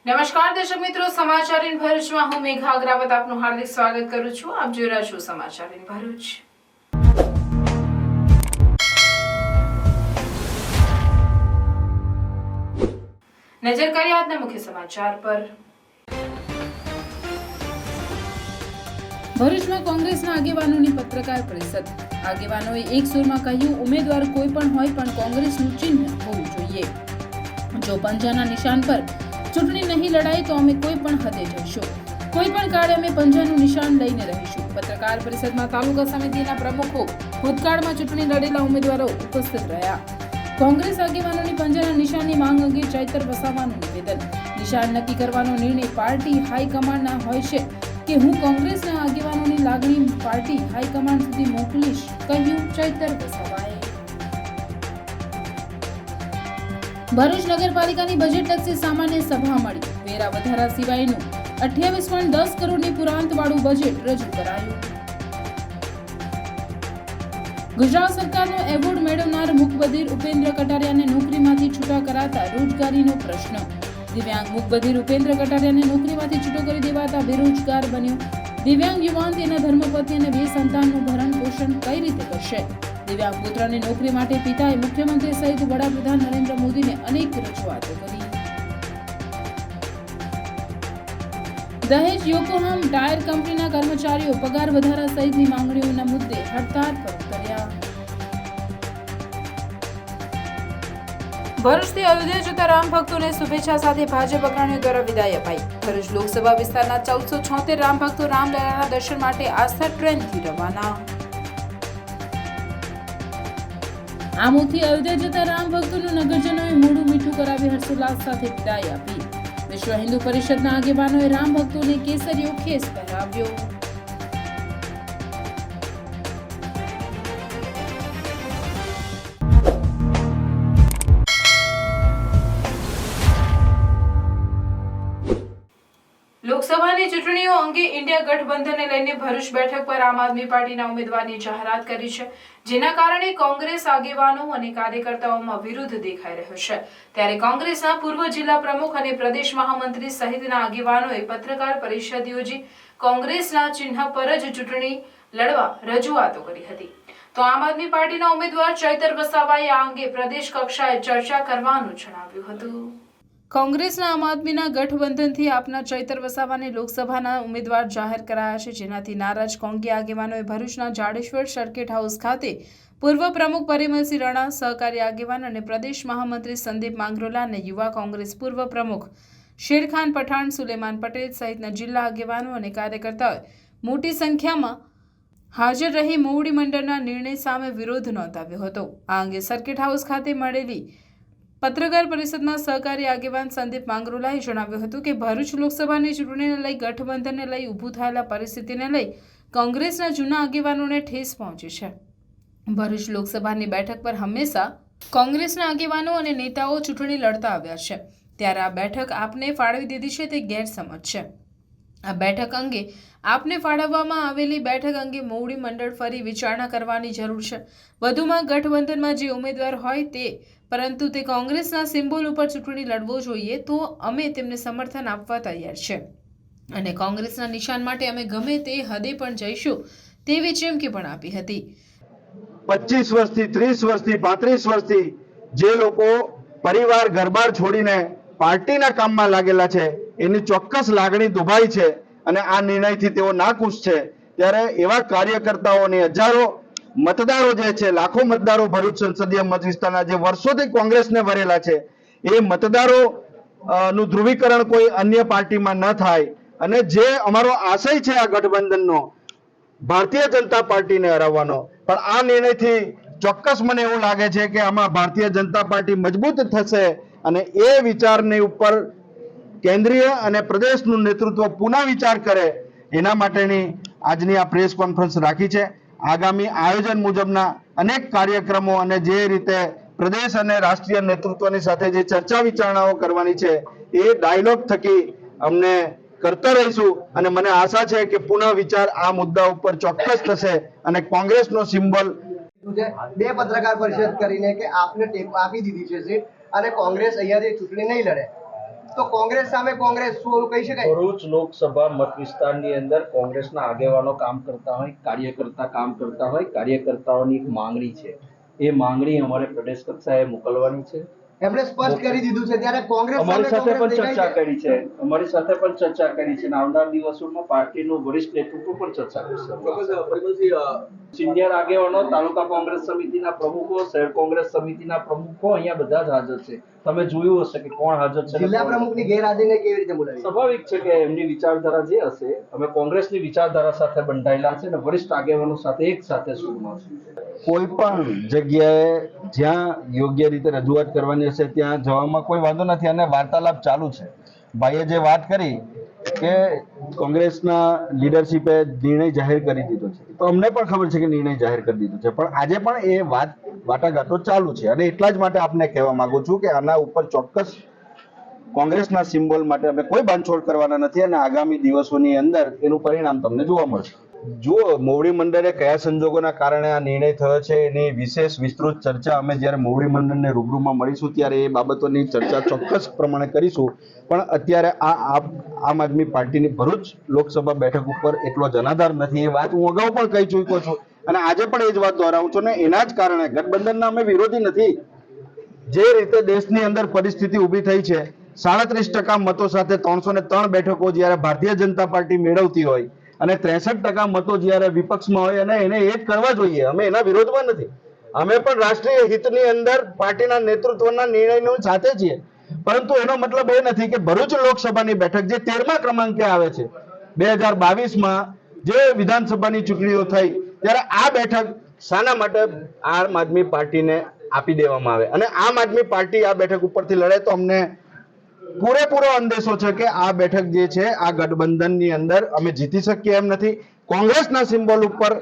નમસ્કાર દર્શક મિત્રો, સમાચાર ઇન ભરૂચમાં હું મેઘા અગ્રવાલ આપનું હાર્દિક સ્વાગત કરું છું. આપ જોઈ રહ્યા છો સમાચાર ઇન ભરૂચ. નજર કરીએ આજના મુખ્ય સમાચાર પર. ભરૂચમાં કોંગ્રેસના આગેવાનોની પત્રકાર પરિષદ. આગેવાનોએ એક સુરમાં કહ્યું, ઉમેદવાર કોઈ પણ હોય પણ કોંગ્રેસનું ચિહ્ન હોવું જોઈએ. જો પંજાના નિશાન પર ચૂંટણી નહીં લડાય તો અમે કોઈ પણ હદે જઈશું. કોઈ પણ કાળે અમે પંજાનું નિશાન લઈને રહીશું. પત્રકાર પરિષદમાં તાલુકા સમિતિના પ્રમુખો, ભૂતકાળમાં ચૂંટણી લડેલા ઉમેદવારો ઉપસ્થિત રહ્યા. કોંગ્રેસ આગેવાનોની પંજાના નિશાનની માંગ અંગે ચૈતર વસાવાનું નિવેદન. નિશાન નક્કી કરવાનો નિર્ણય પાર્ટી હાઈકમાન્ડના હોય છે કે હું કોંગ્રેસના આગેવાનોની લાગણી પાર્ટી હાઈકમાન્ડ સુધી મોકલીશ, કહ્યું ચૈતર વસાવાએ. ભરૂચ નગરપાલિકાની બજેટલક્ષી સામાન્ય સભા મળી. વેરા વધારા સિવાયનું 28.10 કરોડની પુરાંતવાળું બજેટ રજૂ કરાયું. ગુજરાત સરકારનો એવોર્ડ મેળવનાર મુકબધિર ઉપેન્દ્ર કટારિયાને નોકરીમાંથી છૂટા કરાતા રોજગારીનો પ્રશ્ન. દિવ્યાંગ મુકબધિર ઉપેન્દ્ર કટારિયાને નોકરીમાંથી છૂટો કરી દેવાતા બેરોજગાર બન્યો. દિવ્યાંગ યુવાન તેના ધર્મપત્ની અને 2 સંતાનનું ભરણ પોષણ કઈ રીતે કરશે? દિવ્યાંગ પુત્રની નોકરી માટે પિતાએ મુખ્યમંત્રી સહિત વડાપ્રધાન નરેન્દ્ર મોદીને અનેક રજૂઆતો કરી. દહેજ યોકોહામ ટાયર કંપનીના કર્મચારીઓ પગાર વધારા સહિતની માંગણીઓના મુદ્દે હડતાળ પર ઉતર્યા. ભરૂચથી અયોધ્યા જતા રામ ભક્તોને શુભેચ્છા સાથે ભાજપ અગ્રણીઓ દ્વારા વિદાય અપાઈ. ભરૂચ લોકસભા વિસ્તારના 1476 રામ ભક્તો રામલલાના દર્શન માટે આસ્થા ટ્રેનથી રવાના. આમોદથી અયોધ્યા જતા રામ ભક્તોનું નગરજનોએ મોઢું મીઠું કરાવી હર્ષોલ્લાસ સાથે વિદાય આપી. વિશ્વ હિન્દુ પરિષદના આગેવાનોએ રામ ભક્તોને કેસરીયો ખેસ પહેરાવ્યો. લોકસભાની ચૂંટણીઓ અંગે ઇન્ડિયા ગઠબંધનને લઈને ભરૂચ બેઠક પર આમ આદમી પાર્ટીના ઉમેદવારની જાહેરાત કરી છે, જેના કારણે કોંગ્રેસ આગેવાનો અને કાર્યકર્તાઓમાં વિરોધ દેખાઈ રહ્યો છે. ત્યારે કોંગ્રેસના પૂર્વ જિલ્લા પ્રમુખ અને પ્રદેશ મહામંત્રી સહિતના આગેવાનોએ પત્રકાર પરિષદ યોજી કોંગ્રેસના ચિહ્ન પર જ ચૂંટણી લડવા રજૂઆતો કરી હતી. તો આમ આદમી પાર્ટીના ઉમેદવાર ચૈતર વસાવાએ આ અંગે પ્રદેશ કક્ષાએ ચર્ચા કરવાનું જણાવ્યું હતું. કોંગ્રેસના આમ આદમીના ગઠબંધનથી આપના ચૈતર વસાવાને લોકસભાના ઉમેદવાર જાહેર કરાયા છે, જેનાથી નારાજ કોંગી આગેવાનોએ ભરૂચના જાડેશ્વર સર્કિટ હાઉસ ખાતે પૂર્વ પ્રમુખ પરિમલસિંહ રાણા, સહકારી આગેવાન અને પ્રદેશ મહામંત્રી સંદીપ માંગરોલા અને યુવા કોંગ્રેસ પૂર્વ પ્રમુખ શેરખાન પઠાણ, સુલેમાન પટેલ સહિતના જિલ્લા આગેવાનો અને કાર્યકર્તાઓએ મોટી સંખ્યામાં હાજર રહી મોવડી મંડળના નિર્ણય સામે વિરોધ નોંધાવ્યો હતો. આ અંગે સર્કિટ હાઉસ ખાતે મળેલી પત્રકાર પરિષદમાં સહકારી આગેવાન સંદીપ માંગરોલાએ જણાવ્યું હતું કે ભરૂચ લોકસભાની ચૂંટણીને લઈ ગઠબંધનને લઈ ઊભું થયેલા પરિસ્થિતિને લઈ કોંગ્રેસના જૂના આગેવાનોને ઠેસ પહોંચી છે. ભરૂચ લોકસભાની બેઠક પર હંમેશા કોંગ્રેસના આગેવાનો અને નેતાઓ ચૂંટણી લડતા આવ્યા છે, ત્યારે આ બેઠક આપને ફાળવી દીધી છે તે ગેરસમજ છે. આ બેઠક અંગે આપને ફાળવવામાં આવેલી બેઠક અંગે મોવડી મંડળ ફરી વિચારણા કરવાની જરૂર છે. વધુમાં ગઠબંધનમાં જે ઉમેદવાર હોય તે, પરંતુ તે કોંગ્રેસના સિમ્બોલ ઉપર ચૂંટણી લડવો જોઈએ તો અમે તેમને સમર્થન આપવા તૈયાર છે અને કોંગ્રેસના નિશાન માટે અમે ગમે તે હદે પણ જઈશું તેવી ચીમકી પણ આપી હતી. 25 વર્ષથી 30 વર્ષથી 35 વર્ષથી જે લોકો પરિવાર ઘરબાર છોડીને પાર્ટીના કામમાં લાગેલા છે, એની ચોક્કસ લાગણી દુભાઈ છે અને આ નિર્ણયથી તેઓ નાખુશ છે. ત્યારે એવા કાર્યકર્તાઓની હજારો મતદારો જે છે, લાખો મતદારો ભરૂચ સંસદીય મત વિસ્તારના જે વર્ષોથી કોંગ્રેસને વરેલા છે, એ મતદારો નું ધ્રુવીકરણ કોઈ અન્ય પાર્ટીમાં ન થાય અને જે અમારો આશય છે આ ગઠબંધનનો, ભારતીય જનતા પાર્ટીને હરાવવાનો, પણ આ નિર્ણયથી ચોક્કસ મને એવું લાગે છે કે આમાં ભારતીય જનતા પાર્ટી મજબૂત થશે અને એ વિચારની ઉપર કેન્દ્રીય અને પ્રદેશનું નેતૃત્વ પુનઃ વિચાર કરે એના માટેની આજની આ પ્રેસ કોન્ફરન્સ રાખી છે. આગામી આયોજન મુજબના અનેક કાર્યક્રમો અને જે રીતે પ્રદેશ અને રાષ્ટ્રીય નેતૃત્વની સાથે જે ચર્ચા વિચારણાઓ કરવાની છે એ ડાયલોગ થકી અમને કરતા રહીશું અને મને આશા છે કે પુનઃ વિચાર આ મુદ્દા ઉપર ચોક્કસ થશે અને કોંગ્રેસનો સિમ્બોલ 2 પત્રકાર પરિષદ કરીને કે આપને ટેકો આપી દીધી છે અને કોંગ્રેસ અહીંયાથી ચૂંટણી નહીં લડે. તો કોંગ્રેસ સામે કોંગ્રેસ શું એવું કહી શકાય? ભરૂચ લોકસભા મત વિસ્તારની અંદર કોંગ્રેસના આગેવાનો કામ કરતા હોય, કાર્યકર્તા કામ કરતા હોય, કાર્યકર્તાઓની એક માંગણી છે. એ માંગણી અમારે પ્રદેશ કક્ષાએ મોકલવાની છે. એમણે સ્પષ્ટ કરી દીધું છે, ત્યારે કોંગ્રેસ અમારી સામે સાથે પણ કોંગ્રેસ ચર્ચા દેખાય છે. કરી છે. અમારી સાથે પણ ચર્ચા કરી છે અને આવનાર દિવસોમાં પાર્ટીનું વરિષ્ઠ નેતૃત્વ પણ ચર્ચા કરશે. સિનિયર આગેવાનો, તાલુકા કોંગ્રેસ સમિતિના પ્રમુખો, શહેર કોંગ્રેસ સમિતિના પ્રમુખો અહીંયા બધા જ હાજર છે. તમે જોયું હશે કે કોણ હાજર છે. જિલ્લા પ્રમુખની ગેરહાજરીને કેવી રીતે બોલાવી? સ્વાભાવિક છે કે એમની વિચારધારા જે હશે, અમે કોંગ્રેસની વિચારધારા સાથે બંધાયેલા છે અને વરિષ્ઠ આગેવાનો સાથે એક સાથે સુરમાં છે. કોઈ પણ જગ્યાએ જ્યાં યોગ્ય રીતે રજૂઆત કરવાની હશે ત્યાં જવામાં કોઈ વાંધો નથી અને વાર્તાલાપ ચાલુ છે. ભાઈએ જે વાત કરી કે કોંગ્રેસના લીડરશીપે નિર્ણય જાહેર કરી દીધો છે, તો અમને પણ ખબર છે કે નિર્ણય જાહેર કરી દીધો છે, પણ આજે પણ એ વાટાઘાટો ચાલુ છે અને એટલા જ માટે આપને કહેવા માંગુ છું કે આના ઉપર ચોક્કસ કોંગ્રેસના સિમ્બોલ માટે અમે કોઈ બાંધછોડ કરવાના નથી અને આગામી દિવસોની અંદર એનું પરિણામ તમને જોવા મળશે. જુઓ, મોવડી મંડળે કયા સંજોગોના કારણે આ નિર્ણય થયો છે એની વિશેષ વિસ્તૃત ચર્ચા અમે જ્યારે મોવડી મંડળને રૂબરૂમાં મળીશું ત્યારે એ બાબતોની ચર્ચા ચોક્કસ પ્રમાણે કરીશું. પણ અત્યારે આમ આદમી પાર્ટીની ભરૂચ લોકસભા બેઠક ઉપર એટલો જનાધાર નથી. એ વાત હું અગાઉ પણ કહી ચૂક્યો છું અને આજે પણ એ જ વાત દોહરાવું છું ને એના જ કારણે ગઠબંધનના અમે વિરોધી નથી. જે રીતે દેશની અંદર પરિસ્થિતિ ઊભી થઈ છે, 37% મતો સાથે 303 બેઠકો જ્યારે ભારતીય જનતા પાર્ટી મેળવતી હોય અને 63% મતો જ્યારે વિપક્ષમાં હોય અને એને એ જ કરવા જોઈએ. અમે એના વિરોધમાં નથી. અમે પણ રાષ્ટ્રીય હિતની અંદર પાર્ટીના નેતૃત્વના નિર્ણયની સાથે છીએ, પરંતુ એનો મતલબ એ નથી કે ભરૂચ લોકસભાની બેઠક જે 13મા ક્રમાંકે આવે છે, 2022માં જે વિધાનસભાની ચૂંટણીઓ થઈ ત્યારે આ બેઠક શાના માટે આમ આદમી પાર્ટીને આપી દેવામાં આવે અને આમ આદમી પાર્ટી આ બેઠક ઉપરથી લડે તો અમને પૂરેપૂરો અંદેશો છે કે આ બેઠક જે છે આ ગઠબંધનની અંદર અમે જીતી શકીએ એમ નથી. કોંગ્રેસના સિમ્બોલ ઉપર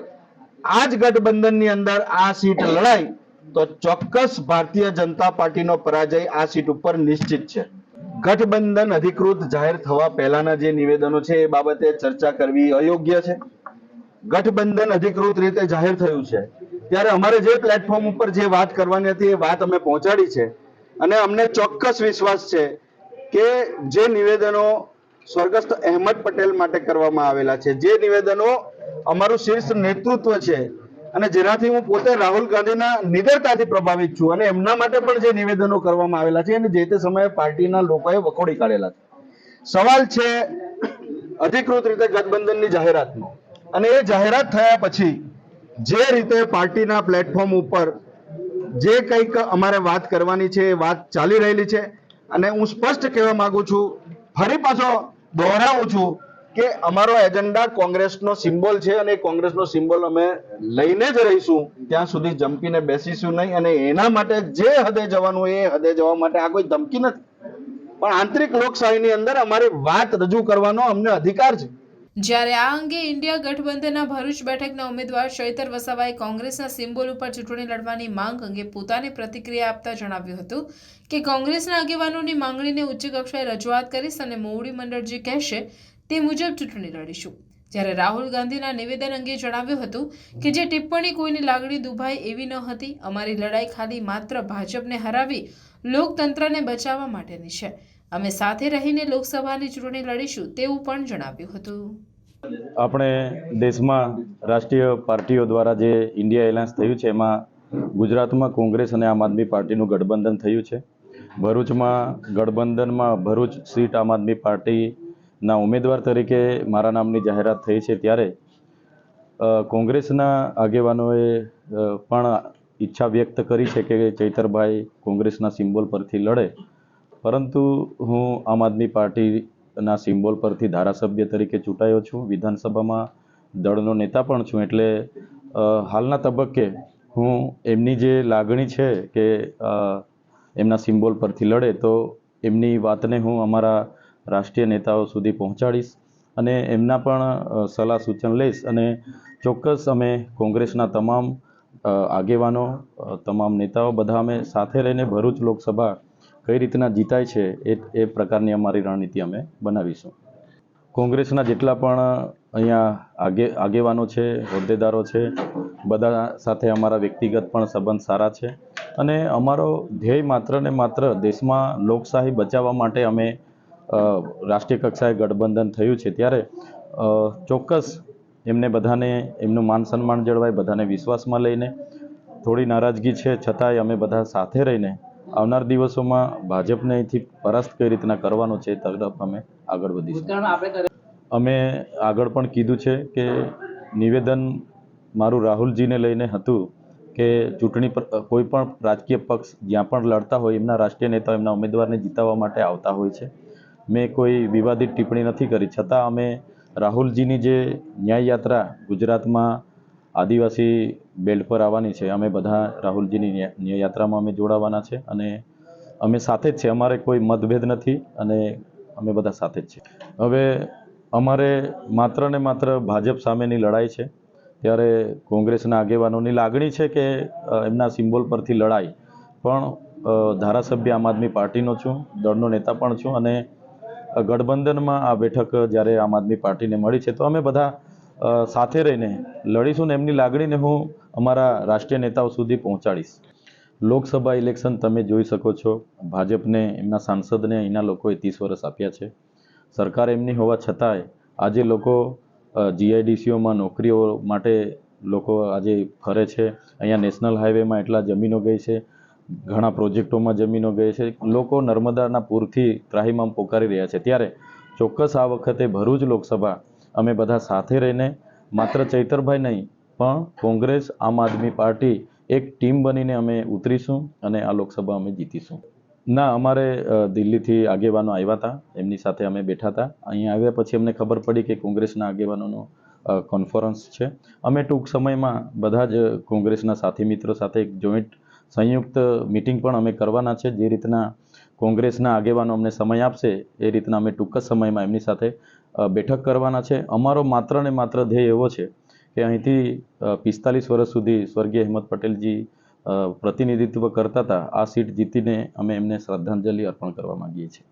આ જ ગઠબંધનની અંદર આ સીટ લડાય તો ચોક્કસ ભારતીય જનતા પાર્ટીનો પરાજય આ સીટ ઉપર નિશ્ચિત છે. ગઠબંધન અધિકૃત જાહેર થવા પહેલાના જે નિવેદનો છે એ બાબતે ચર્ચા કરવી અયોગ્ય છે. ગઠબંધન અધિકૃત રીતે જાહેર થયું છે ત્યારે અમારે જે પ્લેટફોર્મ ઉપર જે વાત કરવાની હતી એ વાત અમે પહોંચાડી છે અને અમને ચોક્કસ વિશ્વાસ છે કે જે નિવેદનો સ્વર્ગસ્થ અહેમદ પટેલ માટે કરવામાં આવેલા છે, જે નિવેદનો અમારું શીર્ષ નેતૃત્વ છે અને જેનાથી હું પોતે રાહુલ ગાંધીના નિડરતાથી પ્રભાવિત છું અને એમના માટે પણ જે નિવેદનો કરવામાં આવેલા છે અને જે તે સમયે પાર્ટીના લોકોએ વખોડી કાઢેલા છે. સવાલ છે અધિકૃત રીતે ગઠબંધનની જાહેરાતનો અને એ જાહેરાત થયા પછી જે રીતે પાર્ટીના પ્લેટફોર્મ ઉપર જે કંઈક અમારે વાત કરવાની છે એ વાત ચાલી રહેલી છે અને હું સ્પષ્ટ કહેવા માંગુ છું, ફરી પાછો દોહરાવું છું કે અમારો એજન્ડા કોંગ્રેસનો સિમ્બોલ છે અને કોંગ્રેસનો સિમ્બોલ અમે લઈને જ રહીશું. ત્યાં સુધી જંપીને બેસીશું નહીં અને એના માટે જે હદે જવાનું એ હદે જવા માટે આ કોઈ ધમકી નથી, પણ આંતરિક લોકશાહીની અંદર અમારી વાત રજૂ કરવાનો અમને અધિકાર છે. જ્યારે આ અંગે ઇન્ડિયા ગઠબંધનના ભરૂચ બેઠકના ઉમેદવાર ચૈતર વસાવાએ કોંગ્રેસના સિમ્બોલ ઉપર ચૂંટણી લડવાની માંગ અંગે પોતાની પ્રતિક્રિયા આપતા જણાવ્યું હતું કે કોંગ્રેસના આગેવાનોની માંગણીને ઉચ્ચ કક્ષાએ રજૂઆત કરીશ અને મોવડી મંડળ જે કહેશે તે મુજબ ચૂંટણી લડીશું. જ્યારે રાહુલ ગાંધીના નિવેદન અંગે જણાવ્યું હતું કે જે ટિપ્પણી કોઈની લાગણી દુભાય એવી ન હતી. અમારી લડાઈ ખાલી માત્ર ભાજપને હરાવી લોકતંત્રને બચાવવા માટેની છે. અમે સાથે રહીને લોકસભાની ચૂંટણી લડીશું તેવું પણ જણાવ્યું હતું. આપણે દેશમાં રાષ્ટ્રીય પાર્ટીઓ દ્વારા જે ઇન્ડિયા એલાયન્સ થયું છે એમાં ગુજરાતમાં કોંગ્રેસ અને આમ આદમી પાર્ટીનું ગઠબંધન થયું છે. ભરૂચમાં ગઠબંધનમાં ભરૂચ સીટ આમ આદમી પાર્ટીના ઉમેદવાર તરીકે મારા નામની જાહેરાત થઈ છે ત્યારે કોંગ્રેસના આગેવાનોએ પણ ઈચ્છા વ્યક્ત કરી છે કે ચૈતરભાઈ કોંગ્રેસના સિમ્બોલ પરથી લડે, પરંતુ હું આમ આદમી પાર્ટીના સિમ્બોલ પરથી ધારાસભ્ય તરીકે ચૂંટાયો છું, વિધાનસભામાં દળનો નેતા પણ છું, એટલે હાલના તબક્કે હું એમની જે લાગણી છે કે એમના સિમ્બોલ પરથી લડે તો એમની વાતને હું અમારા રાષ્ટ્રીય નેતાઓ સુધી પહોંચાડીશ અને એમના પણ સલાહ સૂચન લઈશ અને ચોક્કસ અમે કોંગ્રેસના તમામ આગેવાનો, તમામ નેતાઓ બધા અમે સાથે રહીને ભરૂચ લોકસભા કઈ રીતના જીતાય છે એ પ્રકારની અમારી રણનીતિ અમે બનાવીશું. કોંગ્રેસના જેટલા પણ અહીંયા આગેવાનો છે, હોદ્દેદારો છે, બધા સાથે અમારા વ્યક્તિગત પણ સંબંધ સારા છે અને અમારો ધ્યેય માત્ર ને માત્ર દેશમાં લોકશાહી બચાવવા માટે અમે રાષ્ટ્રીય કક્ષાએ ગઠબંધન થયું છે ત્યારે ચોક્કસ એમને બધાને એમનું માન સન્માન જળવાય, બધાને વિશ્વાસમાં લઈને થોડી નારાજગી છે છતાંય અમે બધા સાથે રહીને આવનાર દિવસોમાં ભાજપને અહીંથી પરાસ્ત કઈ રીતના કરવાનો છે એ તરફ અમે આગળ વધીશું. અમે આગળ પણ કીધું છે કે નિવેદન મારું રાહુલજીને લઈને હતું કે ચૂંટણી પર કોઈ પણ રાજકીય પક્ષ જ્યાં પણ લડતા હોય એમના રાષ્ટ્રીય નેતાઓ એમના ઉમેદવારને જીતાવવા માટે આવતા હોય છે. મેં કોઈ વિવાદિત ટિપ્પણી નથી કરી, છતાં અમે રાહુલજીની જે ન્યાય યાત્રા ગુજરાતમાં આદિવાસી બેલ્ટ પર આવવાની છે, અમે બધા રાહુલજીની ન્યાય યાત્રામાં અમે જોડાવાના છે અને અમે સાથે જ છે. અમારે કોઈ મતભેદ નથી અને અમે બધા સાથે જ છે. હવે અમારે માત્ર ને માત્ર ભાજપ સામેની લડાઈ છે, ત્યારે કોંગ્રેસના આગેવાનોની લાગણી છે કે એમના સિમ્બોલ પરથી લડાઈ, પણ ધારાસભ્ય આમ આદમી પાર્ટીનો છું, દળનો નેતા પણ છું અને ગઠબંધનમાં આ બેઠક જ્યારે આમ આદમી પાર્ટીને મળી છે તો અમે બધા સાથે રહીને લડીશું ને એમની લાગણીને હું અમારા રાષ્ટ્રીય નેતાઓ સુધી પહોંચાડીશ. લોકસભા ઇલેક્શન તમે જોઈ શકો છો, ભાજપને એમના સાંસદને અહીંના લોકોએ 30 વર્ષ આપ્યા છે. સરકાર એમની હોવા છતાંય આજે લોકો જીઆઈડીસીઓમાં નોકરીઓ માટે લોકો આજે ફરે છે. અહીંયા નેશનલ હાઈવેમાં એટલા જમીનો ગઈ છે, ઘણા પ્રોજેક્ટોમાં જમીનો ગઈ છે. લોકો નર્મદાના પૂરથી ત્રાહિમામ પોકારી રહ્યા છે. ત્યારે ચોક્કસ આ વખતે ભરૂચ લોકસભા અમે બધા સાથે રહીને માત્ર ચૈતરભાઈ નહીં પણ કોંગ્રેસ આમ આદમી પાર્ટી એક ટીમ બનીને અમે ઉતરીશું અને આ લોકસભા અમે જીતીશું. ના, અમારે દિલ્હીથી આગેવાનો આવ્યા હતા, એમની સાથે અમે બેઠા હતા. અહીંયા આવ્યા પછી અમને ખબર પડી કે કોંગ્રેસના આગેવાનોનો કોન્ફરન્સ છે. અમે ટૂંક સમયમાં બધા જ કોંગ્રેસના સાથી મિત્રો સાથે એક જોઈન્ટ સંયુક્ત મિટિંગ પણ અમે કરવાના છે. જે રીતના કોંગ્રેસના આગેવાનો અમને સમય આપશે એ રીતના અમે ટૂંક જ સમયમાં એમની સાથે બેઠક કરવાના છે. અમારો માત્ર ને માત્ર ધ્યેય એવો છે કે અહીંથી 45 વર્ષ સુધી સ્વર્ગીય અહેમદ પટેલજી પ્રતિનિધિત્વ કરતા હતા, આ સીટ જીતીને અમે એમને શ્રદ્ધાંજલિ અર્પણ કરવા માંગીએ છીએ.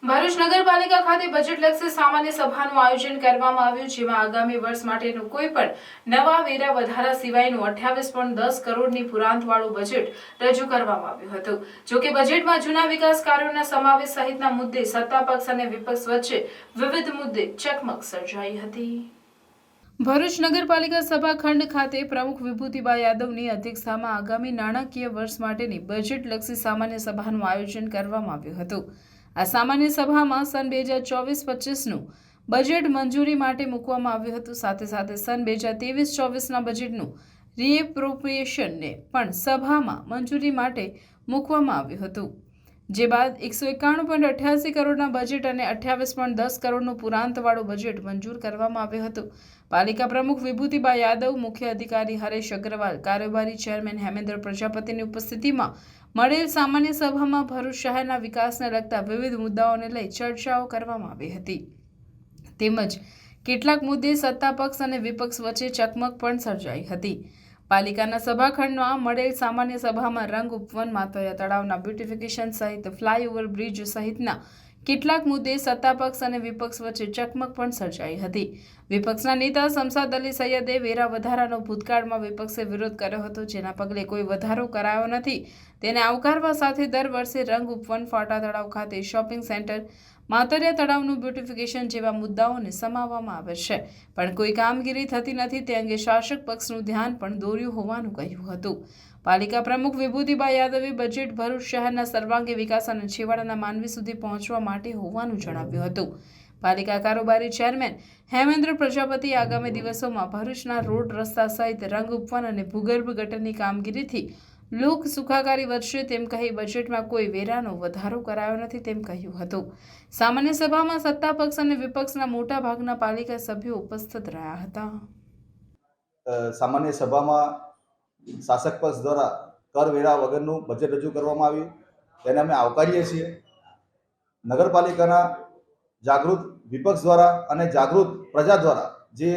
ભરૂચ નગરપાલિકા ખાતે બજેટલક્ષી સામાન્ય સભાનું આયોજન કરવામાં આવ્યું, જેમાં આગામી વર્ષ માટેનું કોઈ પણ નવા વેરા વધારા સિવાયનું 28.10 કરોડની પુરાંતવાળું બજેટ રજૂ કરવામાં આવ્યું હતું. જોકે બજેટમાં જૂના વિકાસ કાર્યોના સમાવેશ સહિતના મુદ્દે સત્તા પક્ષ અને વિપક્ષ વચ્ચે વિવિધ મુદ્દે ચકમક સર્જાઈ હતી. ભરૂચ નગરપાલિકા સભાખંડ ખાતે પ્રમુખ વિભૂતિબા યાદવની અધ્યક્ષતામાં આગામી નાણાકીય વર્ષ માટેની બજેટલક્ષી સામાન્ય સભાનું આયોજન કરવામાં આવ્યું હતું. આ સામાન્ય સભામાં સન 2024-25નું બજેટ મંજૂરી માટે મૂકવામાં આવ્યું હતું. સાથે સાથે સન 2023-24ના બજેટનું રીએપ્રોપ્રિએશનને પણ સભામાં મંજૂરી માટે મૂકવામાં આવ્યું હતું. જે બાદ 191.88 કરોડના બજેટ અને 28.10 કરોડનું પુરાંતવાળું બજેટ મંજૂર કરવામાં આવ્યું હતું. પાલિકા પ્રમુખ વિભૂતિબા યાદવ, મુખ્ય અધિકારી હરેશ અગ્રવાલ, કારોબારી ચેરમેન હેમેન્દ્ર પ્રજાપતિની ઉપસ્થિતિમાં મળેલ સામાન્ય સભામાં ભરૂચ શહેરના વિકાસને લગતા વિવિધ મુદ્દાઓને લઈ ચર્ચાઓ કરવામાં આવી હતી. તેમજ કેટલાક મુદ્દે સત્તા પક્ષ અને વિપક્ષ વચ્ચે ચકમક પણ સર્જાઈ હતી. પાલિકાના સભાખંડમાં મળેલ સામાન્ય સભામાં રંગ ઉપવન, માતોયા તળાવના બ્યુટિફિકેશન સહિત ફ્લાયઓવર બ્રિજ સહિતના કેટલાક મુદ્દે સત્તા પક્ષ અને વિપક્ષ વચ્ચે ચકમક પણ સર્જાઈ હતી. વિપક્ષના નેતા શમસાદ અલી સૈયદે વેરા વધારાનો ભૂતકાળમાં વિપક્ષે વિરોધ કર્યો હતો, જેના પગલે કોઈ વધારો કરાયો નથી, તેને આવકારવા સાથે દર વર્ષે રંગ ઉપવન, ફાટા તળાવ ખાતે શોપિંગ સેન્ટર, માતરિયા તળાવનું બ્યુટિફિકેશન જેવા મુદ્દાઓને સમાવવામાં આવે છે, પણ કોઈ કામગીરી થતી નથી. તે અંગે શાસક પક્ષનું ધ્યાન પણ દોર્યું હોવાનું કહ્યું હતું. પાલિકા પ્રમુખ વિભૂતિબા યાદવે બજેટ ભરૂચ શહેરના સર્વાંગી વિકાસ અને છેવાડાના માનવી સુધી પહોંચવા માટે હોવાનું જણાવ્યું હતું. પાલિકા કારોબારી ચેરમેન હેમેન્દ્ર પ્રજાપતિ આગામી દિવસોમાં ભરૂચના રોડ, રસ્તા સહિત રંગ ઉપવન અને ભૂગર્ભ ગટરની કામગીરીથી લોક સુખાકારી વધશે તેમ કહી બજેટમાં કોઈ વેરાનો વધારો કરાયો નથી તેમ કહ્યું હતું. સામાન્ય સભામાં સત્તા પક્ષ અને વિપક્ષના મોટા ભાગના પાલિકા સભ્યો ઉપસ્થિત રહ્યા હતા. સામાન્ય સભામાં શાસક પક્ષ દ્વારા કરવેરા વગરનું બજેટ રજૂ કરવામાં આવ્યું, તેને અમે આવકારીએ છીએ. નગરપાલિકાના જાગૃત વિપક્ષ દ્વારા અને જાગૃત પ્રજા દ્વારા જે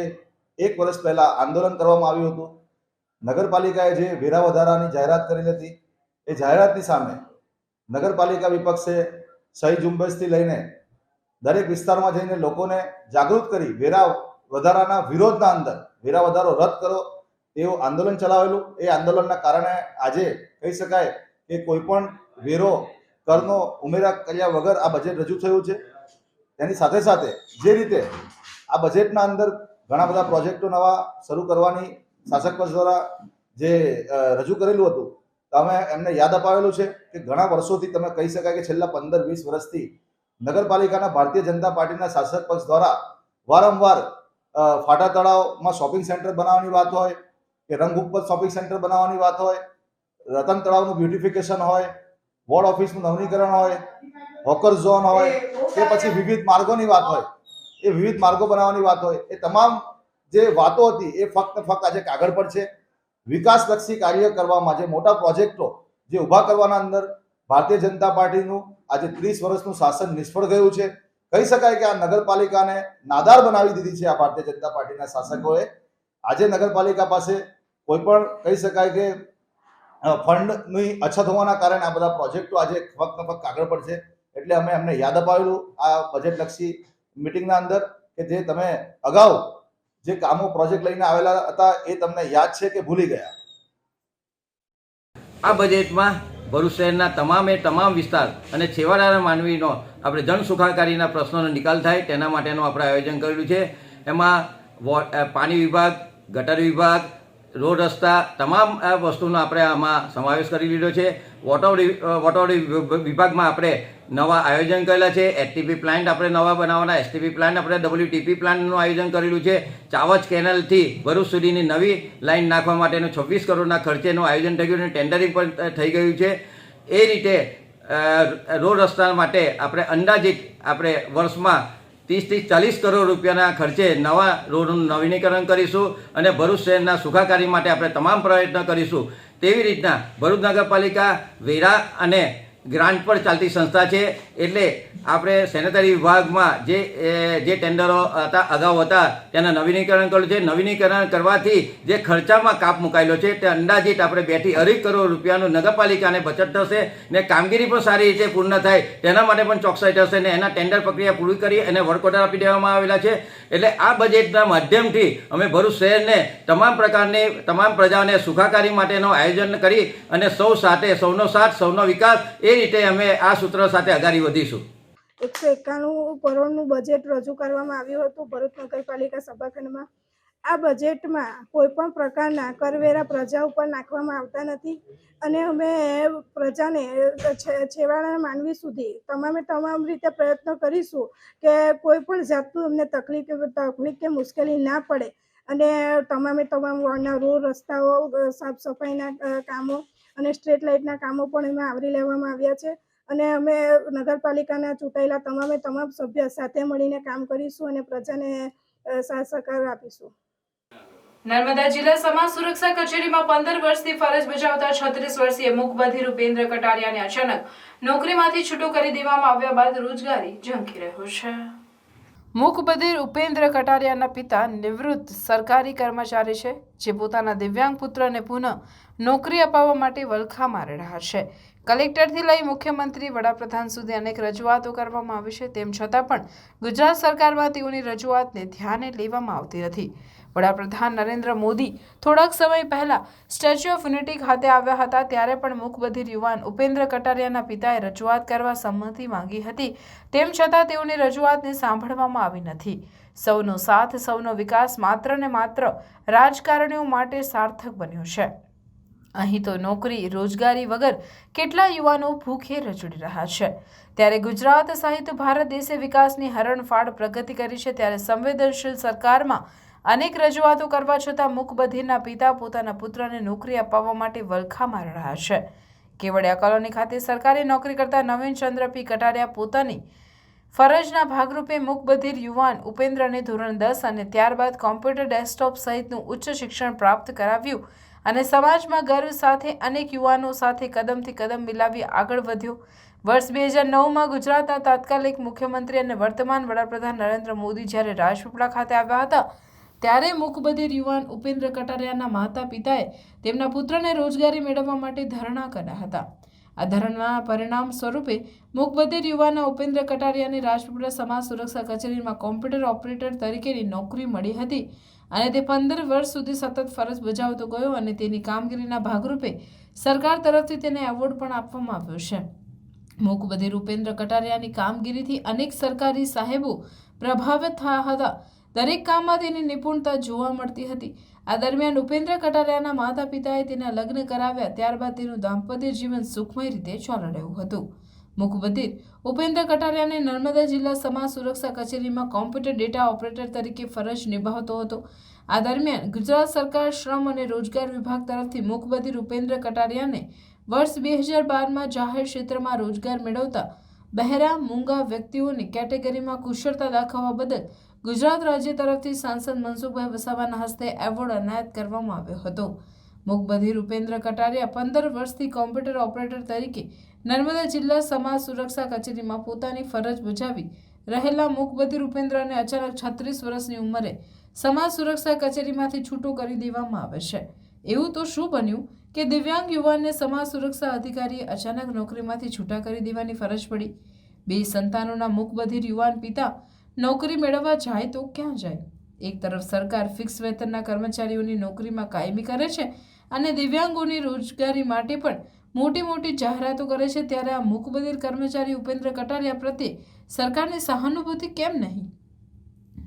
1 વર્ષ પહેલાં આંદોલન કરવામાં આવ્યું હતું, નગરપાલિકાએ જે વેરા વધારાની જાહેરાત કરેલી હતી, એ જાહેરાતની સામે નગરપાલિકા વિપક્ષે સહી ઝુંબેશથી લઈને દરેક વિસ્તારમાં જઈને લોકોને જાગૃત કરી વેરા વધારાના વિરોધના અંદર વેરા વધારો રદ કરો એવું આંદોલન ચલાવેલું. એ આંદોલનના કારણે આજે કહી શકાય કે કોઈ પણ વેરો કરનો ઉમેરા કર્યા વગર આ બજેટ રજૂ થયું છે. તેની સાથે સાથે જે રીતે આ બજેટના અંદર ઘણા બધા પ્રોજેક્ટો નવા શરૂ કરવાની શાસક પક્ષ દ્વારા જે રજૂ કરેલું હતું, તો અમે એમને યાદ અપાવેલું છે કે ઘણા વર્ષોથી તમે કહી શકાય કે છેલ્લા 15-20 વર્ષથી નગરપાલિકાના ભારતીય જનતા પાર્ટીના શાસક પક્ષ દ્વારા વારંવાર ફાટા તળાવમાં શોપિંગ સેન્ટર બનાવવાની વાત હોય કે રંગ ઉપર શોપિંગ સેન્ટર બનાવવાની વાત હોય, રતન તળાવનું બ્યુટિફિકેશન હોય, વોર્ડ ઓફિસનું નવીનીકરણ હોય, હોકર ઝોન હોય કે પછી વિવિધ માર્ગોની વાત હોય, એ વિવિધ માર્ગો બનાવવાની વાત હોય, એ તમામ જે વાતો હતી એ ફક્ત આજે કાગળ પર છે. વિકાસલક્ષી કાર્ય કરવામાં જે મોટા પ્રોજેક્ટો જે ઊભા કરવાના અંદર ભારતીય જનતા પાર્ટીનું આજે 30 વર્ષનું શાસન નિષ્ફળ ગયું છે. કહી શકાય કે આ નગરપાલિકાને નાદાર બનાવી દીધી છે આ ભારતીય જનતા પાર્ટીના શાસકોએ. આજે નગરપાલિકા પાસે કોઈ પણ કહી શકાય કે ફંડની અછત હોવાના કારણે આ બધા પ્રોજેક્ટો આજે ફક્ત કાગળ પર છે. એટલે અમે એમને યાદ અપાવેલું આ બજેટલક્ષી મિટિંગના અંદર કે જે તમે અગાઉ જે કામો પ્રોજેક્ટ લઈને આવેલા હતા એ તમને યાદ છે કે ભૂલી ગયા? આ બજેટમાં ભરૂચ શહેરના તમામ વિસ્તાર અને છેવાડાના માનવીનો આપણે જન સુખાકારીના પ્રશ્નોનો નિકાલ થાય તેના માટેનું આપણે આયોજન કરેલું છે. એમાં પાણી વિભાગ, ગટર વિભાગ, રોડ રસ્તા તમામ આ વસ્તુનો આપણે આમાં સમાવેશ કરી લીધો છે. વોટર વિભાગમાં આપણે નવા આયોજન કરેલા છે. એસટીપી પ્લાન્ટ આપણે નવા બનાવવાના, એસટીપી પ્લાન્ટ આપણે WTP પ્લાન્ટનું આયોજન કરેલું છે. ચાવચ કેનલથી ભરૂચ સુધીની નવી લાઇન નાખવા માટેનું 26 કરોડના ખર્ચેનું આયોજન થઈ ગયું અને ટેન્ડરિંગ પણ થઈ ગયું છે. એ રીતે રોડ રસ્તા માટે આપણે અંદાજિત આપણે વર્ષમાં 30-40 કરોડ રૂપિયાના ખર્ચે નવા રોડનું નવીનીકરણ કરીશું અને ભરૂચ શહેરના સુખાકારી માટે આપણે તમામ પ્રયત્ન કરીશું. તેવી રીતના ભરૂચ નગરપાલિકા વેરા અને ગ્રાન્ટ પર ચાલતી સંસ્થા છે. એટલે આપણે સેનેટરી વિભાગમાં જે ટેન્ડરો હતા અગાઉ હતા તેના નવીનીકરણ કર્યું છે. નવીનીકરણ કરવાથી જે ખર્ચામાં કાપ મુકાયેલો છે તે અંદાજિત આપણે 2 થી 2.5 કરોડ રૂપિયાનું નગરપાલિકાને બચત થશે ને કામગીરી પણ સારી રીતે પૂર્ણ થાય તેના માટે પણ ચોકસાઈ થશે ને એના ટેન્ડર પ્રક્રિયા પૂરી કરી અને વર્ક ઓર્ડર આપી દેવામાં આવેલા છે. એટલે આ બજેટના માધ્યમથી અમે ભરૂચ શહેરને તમામ પ્રજાને સુખાકારી માટેનું આયોજન કરી અને સૌનો સાથ સૌનો વિકાસ એ રીતે અમે આ સૂત્ર સાથે આગળ વધીશું. 191 કરોડનું બજેટ રજૂ કરવામાં આવ્યું હતું ભરૂચ નગરપાલિકા સભાખંડમાં. આ બજેટમાં કોઈ પણ પ્રકારના કરવેરા પ્રજા ઉપર નાખવામાં આવતા નથી અને અમે પ્રજાને છેવાડાના માનવી સુધી તમામ રીતે પ્રયત્ન કરીશું કે કોઈ પણ જાતનું અમને તકલીફ કે મુશ્કેલી ના પડે અને તમામ વોર્ડના રોડ રસ્તાઓ, સાફ સફાઈના કામો અને સ્ટ્રીટ લાઇટના કામો પણ એમાં આવરી લેવામાં આવ્યા છે. અને અમે નગરપાલિકાના ચૂંટાયેલા તમામ સભ્ય સાથે મળીને કામ કરીશું અને પ્રજાને સાથ સહકાર આપીશું. નર્મદા જિલ્લા સમાજ સુરક્ષા કચેરીમાં 15 વર્ષથી ફરજ બજાવતા 36 વર્ષીય મૂકબધિર ઉપેન્દ્ર કટારિયાને અચાનક નોકરીમાંથી છૂટો કરી દેવામાં આવ્યા બાદ રોજગારી ઝંખી રહ્યો છે. મૂકબધિર ઉપેન્દ્ર કટારિયાના પિતા નિવૃત્ત સરકારી કર્મચારી છે, જે પોતાના દિવ્યાંગ પુત્રને પુનઃ નોકરી અપાવવા માટે વલખા મારી રહ્યા છે. કલેક્ટરથી લઈ મુખ્યમંત્રી, વડાપ્રધાન સુધી અનેક રજૂઆતો કરવામાં આવી છે. તેમ છતાં પણ ગુજરાત સરકારમાં તેઓની રજૂઆતને ધ્યાને લેવામાં આવતી નથી. વડાપ્રધાન નરેન્દ્ર મોદી થોડાક સમય પહેલા સ્ટેચ્યુ ઓફ યુનિટી ખાતે આવ્યા હતા, ત્યારે પણ મૂકબધિર યુવાન ઉપેન્દ્ર કટારિયાના પિતાએ રજૂઆત કરવા સંમતિ માંગી હતી. તેમ છતાં તેઓની રજૂઆતને સાંભળવામાં આવી નથી. સૌનો સાથ, સૌનો વિકાસ માત્ર ને માત્ર રાજકારણીઓ માટે સાર્થક બન્યો છે. અહીં તો નોકરી રોજગારી વગર કેટલા યુવાનો ભૂખે રજૂડી રહ્યા છે. ત્યારે ગુજરાત સહિત ભારત દેશે વિકાસની હરણફાળ પ્રગતિ કરી છે. ત્યારે સંવેદનશીલ સરકારમાં અનેક રજૂઆતો કરવા છતાં મૂકબધિરના પિતા પોતાના પુત્રને નોકરી અપાવવા માટે વલખા મારી રહ્યા છે. કેવડિયા કોલોની ખાતે સરકારી નોકરી કરતા નવીન ચંદ્ર પી કટારિયા પોતાની ફરજના ભાગરૂપે મૂકબધિર યુવાન ઉપેન્દ્રને ધોરણ 10 અને ત્યારબાદ કોમ્પ્યુટર ડેસ્કટોપ સહિતનું ઉચ્ચ શિક્ષણ પ્રાપ્ત કરાવ્યું અને સમાજમાં ગર્વ સાથે અનેક યુવાનો સાથે કદમથી કદમ મિલાવી આગળ વધ્યો. વર્ષ 2009માં ગુજરાતના તાત્કાલિક મુખ્યમંત્રી અને વર્તમાન વડાપ્રધાન નરેન્દ્ર મોદી જ્યારે રાજપીપળા ખાતે આવ્યા હતા, ત્યારે મૂકબધિર યુવાન ઉપેન્દ્ર કટારિયાના માતા પિતાએ તેમના પુત્રને રોજગારી મેળવવા માટે ધરણા કર્યા હતા. આ ધરણાના પરિણામ સ્વરૂપે મૂકબધિર યુવાન ઉપેન્દ્ર કટારિયાને રાજપીપળા સમાજ સુરક્ષા કચેરીમાં કોમ્પ્યુટર ઓપરેટર તરીકેની નોકરી મળી હતી અને તે 15 વર્ષ સુધી સતત ફરજ બજાવતો ગયો અને તેની કામગીરીના ભાગરૂપે સરકાર તરફથી તેને એવોર્ડ પણ આપવામાં આવ્યો છે. મૂક બધીર ઉપેન્દ્ર કટારિયાની કામગીરીથી અનેક સરકારી સાહેબો પ્રભાવિત થયા હતા. દરેક કામમાં તેની નિપુણતા જોવા મળતી હતી. આ દરમિયાન ઉપેન્દ્ર કટારિયાના માતા પિતાએ તેના લગ્ન કરાવ્યા. ત્યારબાદ તેનું દાંપત્ય જીવન સુખમય રીતે ચાલી રહ્યું હતું. મૂક બધીર ઉપેન્દ્ર કટારિયાને નર્મદા જિલ્લા સમાજ સુરક્ષા કચેરીમાં કોમ્પ્યુટર ડેટા ઓપરેટર તરીકે ફરજ નિભાવતો હતો. આ દરમિયાન ગુજરાત સરકાર શ્રમ અને રોજગાર વિભાગ તરફથી મૂક બધીર ઉપેન્દ્ર કટારિયાને વર્ષ 2012માં જાહેર ક્ષેત્રમાં રોજગાર મેળવતા બહેરા મૂંગા વ્યક્તિઓની કેટેગરીમાં કુશળતા દાખવવા બદલ ગુજરાત રાજ્ય તરફથી સાંસદ મનસુખભાઈ વસાવાના હસ્તે એવોર્ડ એનાયત કરવામાં આવ્યો હતો. મૂક બધીર ઉપેન્દ્ર કટારિયા 15 વર્ષથી કોમ્પ્યુટર ઓપરેટર તરીકે નર્મદા જિલ્લા સમાજ સુરક્ષા કચેરીમાં પોતાની ફરજ બજાવી રહેલા મૂક બધીર ઉપેન્દ્રને અચાનક 36 વર્ષની ઉંમરે સમાજ સુરક્ષા કચેરીમાંથી છૂટો કરી દેવામાં આવે છે. એવું તો શું બન્યું કે દિવ્યાંગ યુવાનને સમાજ સુરક્ષા અધિકારીએ અચાનક નોકરીમાંથી છૂટા કરી દેવાની ફરજ પડી? 2 સંતાનોના મૂક બધીર યુવાન પિતા નોકરી મેળવવા જાય તો ક્યાં જાય? એક તરફ સરકાર ફિક્સ વેતનના કર્મચારીઓની નોકરીમાં કાયમી કરે છે અને દિવ્યાંગોની રોજગારી માટે પણ મોટી મોટી જાહેરાતો કરે છે, ત્યારે આ મૂક બધીર કર્મચારી ઉપેન્દ્ર કટારિયા પ્રત્યે સરકારની સહાનુભૂતિ કેમ નહીં?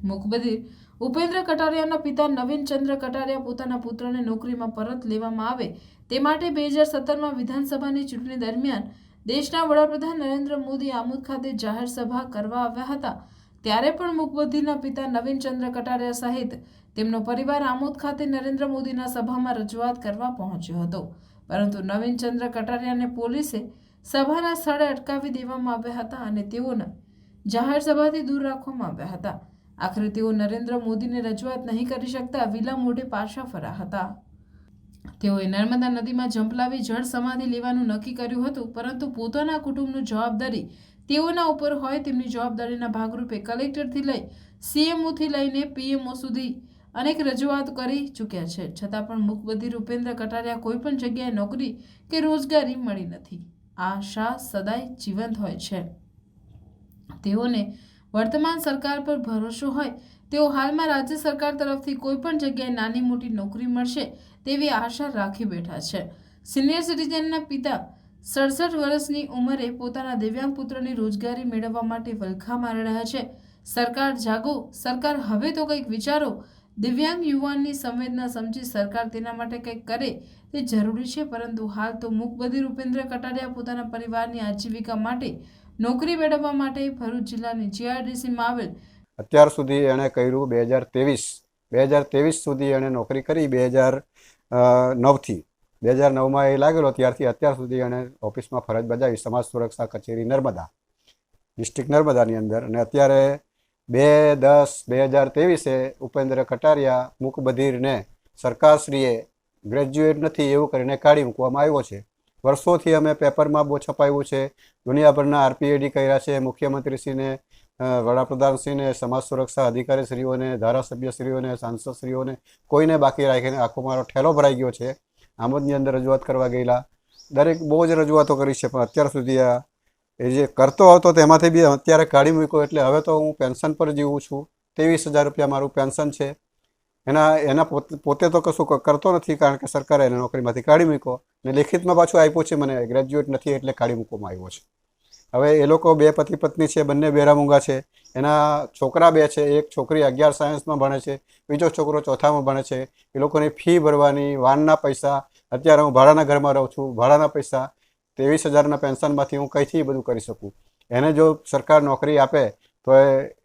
મૂક બધીર ઉપેન્દ્ર કટારિયાના પિતા નવીનચંદ્ર કટારિયા પોતાના પુત્રને નોકરીમાં પરત લેવામાં આવે તે માટે 2017માં વિધાનસભાની ચૂંટણી દરમિયાન દેશના વડાપ્રધાન નરેન્દ્ર મોદી આમોદ ખાતે જાહેર સભા કરવા આવ્યા હતા. ત્યારે પણ મૂક બધીરના પિતા નવીનચંદ્ર કટારિયા સહિત તેમનો પરિવાર આમોદ ખાતે નરેન્દ્ર મોદીના સભામાં રજૂઆત કરવા પહોંચ્યો હતો, પરંતુ નવીનચંદ્ર કટારિયાને પોલીસે સભાના સ્થળે અટકાવી દેવામાં આવ્યા હતા અને તેઓને જાહેર સભાથી દૂર રાખવામાં આવ્યા હતા. આખરે તેઓ નરેન્દ્ર મોદીને રજૂઆત નહીં કરી શકતા વિલા મોઢે પાછા ફર્યા હતા. તેઓએ નર્મદા નદીમાં ઝંપલાવી જળ સમાધિ લેવાનું નક્કી કર્યું હતું, પરંતુ પોતાના કુટુંબની જવાબદારી તેઓના ઉપર હોય તેમની જવાબદારીના ભાગરૂપે કલેક્ટરથી લઈ CMOથી લઈને PMO સુધી અનેક રજૂઆત કરી ચૂક્યા છે. છતાં પણ મૂક બધીર ઉપેન્દ્ર કટારિયા કોઈ પણ જગ્યાએ નોકરી કે રોજગારી મળી નથી. આ આશા સદાય જીવંત હોય છે. તેઓને વર્તમાન સરકાર પર ભરોસો હોય તેઓ હાલમાં રાજ્ય સરકાર તરફથી કોઈ પણ જગ્યાએ નાની મોટી નોકરી મળશે તેવી આશા રાખી બેઠા છે. સિનિયર સિટીઝનના પિતા 67 વર્ષની ઉંમરે પોતાના દિવ્યાંગ પુત્રની રોજગારી મેળવવા માટે વલખા મારી રહ્યા છે. સરકાર જાગો, સરકાર હવે તો કંઈક વિચારો. દિવ્યાંગ યુવાનની સંવેદના સમજી સરકાર તેના માટે કંઈક કરે તે જરૂરી છે, પરંતુ હાલ તો મૂક બધીર ઉપેન્દ્ર કટારિયા પોતાના પરિવારની આજીવિકા માટે નોકરી મેળવવા માટે ભરૂચ જિલ્લાની GRDCમાં આવેલ અત્યાર સુધી એણે કર્યું 2023 સુધી એણે નોકરી કરી. 2009થી 2009માં એ લાગેલો ત્યારથી અત્યાર સુધી એણે ઓફિસમાં ફરજ બજાવી સમાજ સુરક્ષા કચેરી નર્મદા ડિસ્ટ્રિક્ટ નર્મદાની અંદર. અને અત્યારે 2/10/2023 ઉપેન્દ્ર કટારિયા મૂક બધીરને સરકારશ્રીએ ગ્રેજ્યુએટ નથી એવું કરીને કાઢી મૂકવામાં આવ્યો છે. વર્ષોથી અમે પેપરમાં બહુ છપાયું છે, દુનિયાભરના RPAD કર્યા છે, મુખ્યમંત્રીશ્રીને, વડાપ્રધાનશ્રીને, સમાજ સુરક્ષા અધિકારીશ્રીઓને, ધારાસભ્યશ્રીઓને, સાંસદશ્રીઓને કોઈને બાકી રાખીને આખો મારો ઠેલો ભરાઈ ગયો છે. આમોદની અંદર રજૂઆત કરવા ગયેલા, દરેક બહુ જ રજૂઆતો કરી છે, પણ અત્યાર સુધી એ જે કરતો હતો તેમાંથી બી અત્યારે કાઢી મૂક્યો. એટલે હવે તો હું પેન્શન પર જીવું છું. 23,000 રૂપિયા મારું પેન્શન છે. એના પોતે તો કશું કરતો નથી, કારણ કે સરકારે એને નોકરીમાંથી કાઢી મૂક્યો ને લેખિતમાં પાછું આપ્યું છે મને ગ્રેજ્યુએટ નથી એટલે કાઢી મૂકવામાં આવ્યો છે. હવે એ લોકો 2 પતિ પત્ની છે, બંને બેરામૂંગા છે. એના છોકરા 2 છે, એક છોકરી 11 સાયન્સમાં ભણે છે, બીજો છોકરો 4થામાં ભણે છે. એ લોકોની ફી ભરવાની, વાનના પૈસા, અત્યારે હું ભાડાના ઘરમાં રહું છું, ભાડાના પૈસા 23,000ના પેન્શનમાંથી હું કંઈથી બધું કરી શકું? એને જો સરકાર નોકરી આપે તો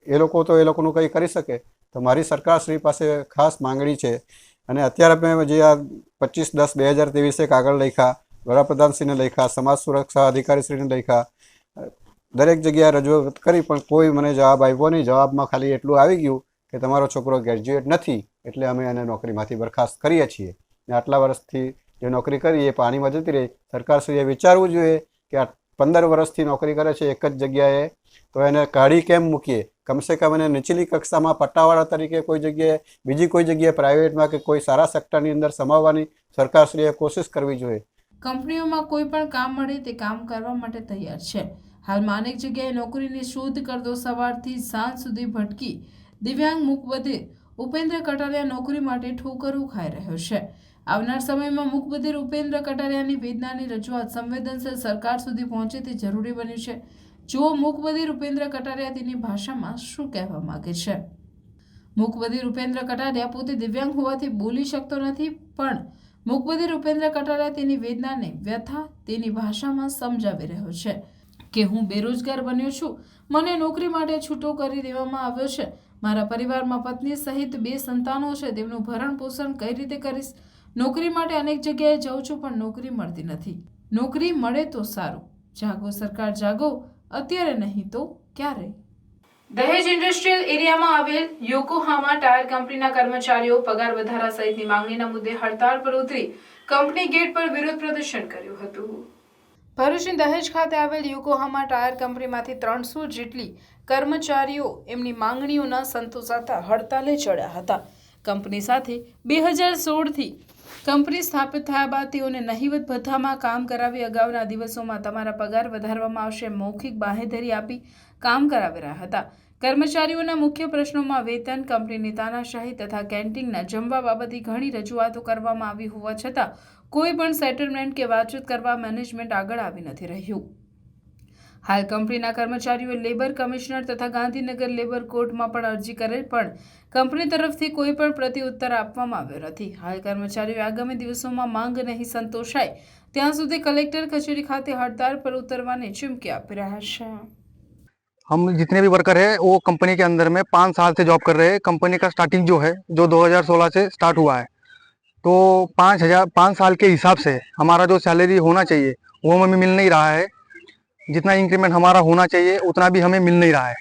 એ લોકોનું કંઈ કરી શકે. તો મારી સરકારશ્રી પાસે ખાસ માંગણી છે. અને અત્યારે મેં જે આ 25/10/2023 કાગળ લખ્યા, વડાપ્રધાનશ્રીને લખ્યા, સમાજ સુરક્ષા અધિકારીશ્રીને લખ્યા, દરેક જગ્યાએ રજૂઆત કરી, પણ કોઈ મને જવાબ આપ્યો નહીં. જવાબમાં ખાલી એટલું આવી ગયું કે તમારો છોકરો ગ્રેજ્યુએટ નથી એટલે અમે એને નોકરીમાંથી બરખાસ્ત કરીએ છીએ. ને આટલા વર્ષથી જે નોકરી કરી એ પાણીમાં જતી રહી. સરકારશ્રીએ વિચારવું જોઈએ કે આ 15 વર્ષથી નોકરી કરે છે એક જ જગ્યાએ, તો એને કાઢી કેમ મૂકીએ? કમસે કમ એને નીચલી કક્ષામાં પટ્ટાવાળા તરીકે કોઈ જગ્યાએ, બીજી કોઈ જગ્યાએ પ્રાઇવેટમાં કે કોઈ સારા સેક્ટરની અંદર સમાવવાની સરકારશ્રીએ કોશિશ કરવી જોઈએ. કંપનીઓમાં કોઈ પણ કામ મળે તે કામ કરવા માટે તૈયાર છે. હાલમાં અનેક જગ્યાએ નોકરીની શોધ કરતો સવારથી સાંજ સુધી ભટકી દિવ્યાંગ મૂક બધીર ઉપેન્દ્ર કટારિયા નોકરી માટે ઠોકરો ખાઈ રહ્યો છે. આવનાર સમયમાં મુખ્યમંત્રી ભૂપેન્દ્ર કટારિયાની વેદનાની રજૂઆત સંવેદનશીલ સરકાર સુધી પહોંચે તે જરૂરી બન્યું છે. જો મુખ્યમંત્રી ભૂપેન્દ્ર કટારિયા તેની ભાષામાં શું કહેવા માંગે છે. મુખ્યમંત્રી ભૂપેન્દ્ર કટારિયા પોતે દિવ્યાંગ હોવાથી બોલી શકતો નથી, પણ મુખ્યમંત્રી ભૂપેન્દ્ર કટારિયા તેની વેદનાને વ્યથા તેની ભાષામાં સમજાવી રહ્યો છે કે હું બેરોજગાર બન્યો છું, મને નોકરી માટે છૂટો કરી દેવામાં આવ્યો છે, મારા પરિવારમાં પત્ની સહિત 2 સંતાનો છે, તેમનું ભરણ પોષણ કઈ રીતે કરીશ. નોકરી માટે અનેક જગ્યાએ જાઉં છું પણ નોકરી મળતી નથી. નોકરી મળે તો સારું. જાગો સરકાર જાગો, અત્યારે નહીં તો ક્યારે. દહેજ ઇન્ડસ્ટ્રીયલ એરિયામાં આવેલ યોકોહામા ટાયર કંપનીના કર્મચારીઓ પગાર વધારા સહિતની માંગણીના મુદ્દે હડતાળ પર ઉતરી કંપની ગેટ પર વિરોધ પ્રદર્શન કર્યું હતું. ભરૂચની દહેજ ખાતે આવેલ યોકોહામા ટાયર કંપનીમાંથી 300 જેટલી કર્મચારીઓ એમની માંગણીઓ ન સંતોષાતા હડતાલે ચડ્યા હતા. કંપની સાથે 2016થી કંપની સ્થાપિત થયા બાદ તેઓને નહિવત ભથ્થામાં કામ કરાવી અગાઉના દિવસોમાં તમારા પગાર વધારવામાં આવશે મૌખિક બાંહેધરી આપી કામ કરાવી રહ્યા હતા. કર્મચારીઓના મુખ્ય પ્રશ્નોમાં વેતન, કંપનીની તાનાશાહી તથા કેન્ટીનના જમવા બાબતે ઘણી રજૂઆતો કરવામાં આવી હોવા છતાં કોઈ પણ સેટલમેન્ટ કે વાતચીત કરવા મેનેજમેન્ટ આગળ આવી નથી રહ્યું. હાલ કંપનીના કર્મચારીઓએ લેબર કમિશનર તથા ગાંધીનગર લેબર કોર્ટમાં પણ અરજી કરેલ, પણ કંપની તરફથી કોઈ પણ પ્રત્યુત્તર આપવામાં આવ્યો નથી. હાલ કર્મચારીઓ આગામી દિવસોમાં માંગ નહીં સંતોષાય ત્યાં સુધી કલેક્ટર કચેરી ખાતે હડતાળ પર ઉતરવાની ચીમકી આપી રહ્યા છે. हम जितने भी वर्कर हैं वो कंपनी के अंदर में 5 साल से जॉब कर रहे हैं. कंपनी का स्टार्टिंग जो है जो 2016 से स्टार्ट हुआ है, तो 5 साल के हिसाब से हमारा जो सैलरी होना चाहिए वो हमें मिल नहीं रहा है. जितना इंक्रीमेंट हमारा होना चाहिए उतना भी हमें मिल नहीं रहा है.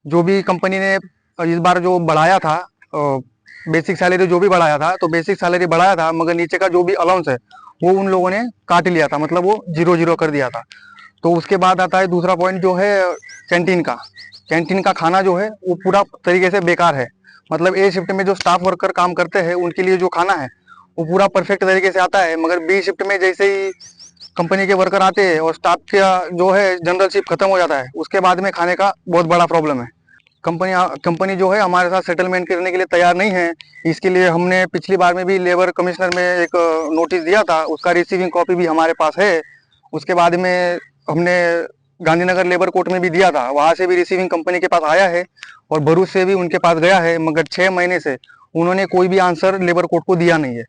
जो भी कंपनी ने इस बार जो बढ़ाया था, बेसिक सैलरी जो भी बढ़ाया था, तो बेसिक सैलरी बढ़ाया था मगर नीचे का जो भी अलाउंस है वो उन लोगों ने काट लिया था, मतलब वो 0-0 कर दिया था. तो उसके बाद आता है दूसरा पॉइंट जो है कैंटीन का. कैंटीन का खाना जो है वो पूरा तरीके से बेकार है. मतलब ए शिफ्ट में जो स्टाफ वर्कर काम करते हैं उनके लिए जो खाना है वो पूरा परफेक्ट तरीके से आता है, मगर बी शिफ्ट में जैसे ही कंपनी के वर्कर आते हैं और स्टाफ का जो है जनरल शिफ्ट खत्म हो जाता है, उसके बाद में खाने का बहुत बड़ा प्रॉब्लम है. कंपनी जो है हमारे साथ सेटलमेंट करने के लिए तैयार नहीं है. इसके लिए हमने पिछली बार में भी लेबर कमिश्नर में एक नोटिस दिया था, उसका रिसीविंग कॉपी भी हमारे पास है. उसके बाद में हमने गांधीनगर लेबर कोर्ट में भी दिया था, वहाँ से भी रिसीविंग कंपनी के पास आया है और भरूच से भी उनके पास गया है, मगर 6 महीने से उन्होंने कोई भी आंसर लेबर कोर्ट को दिया नहीं है.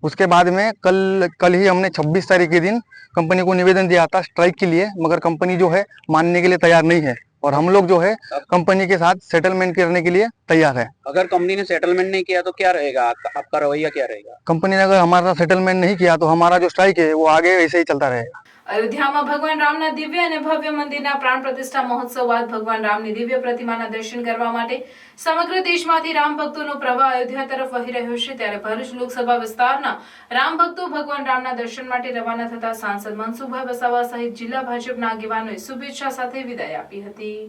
उसके बाद में कल ही हमने 26 तारीख के दिन कंपनी को निवेदन दिया था स्ट्राइक के लिए, मगर कंपनी जो है मानने के लिए तैयार नहीं है और हम लोग जो है कंपनी के साथ सेटलमेंट करने के लिए तैयार है. अगर कंपनी ने सेटलमेंट नहीं किया तो क्या रहेगा, आपका रवैया क्या रहेगा? कंपनी ने अगर हमारा सेटलमेंट नहीं किया तो हमारा जो स्ट्राइक है वो आगे ऐसे ही चलता रहेगा. અયોધ્યામાં ભગવાન રામના દિવ્ય અને ભવ્ય મંદિરના પ્રાણ પ્રતિષ્ઠા મહોત્સવ બાદ ભગવાન રામની દિવ્ય પ્રતિમાના દર્શન કરવા માટે સમગ્ર દેશમાંથી રામ ભક્તોનો પ્રવાહ અયોધ્યા તરફ વહી રહ્યો છે. ત્યારે ભરૂચ લોકસભા વિસ્તારના રામ ભક્તો ભગવાન રામના દર્શન માટે રવાના થતા સાંસદ મનસુખભાઈ વસાવા સહિત જિલ્લા ભાજપના આગેવાનોએ શુભેચ્છા સાથે વિદાય આપી હતી.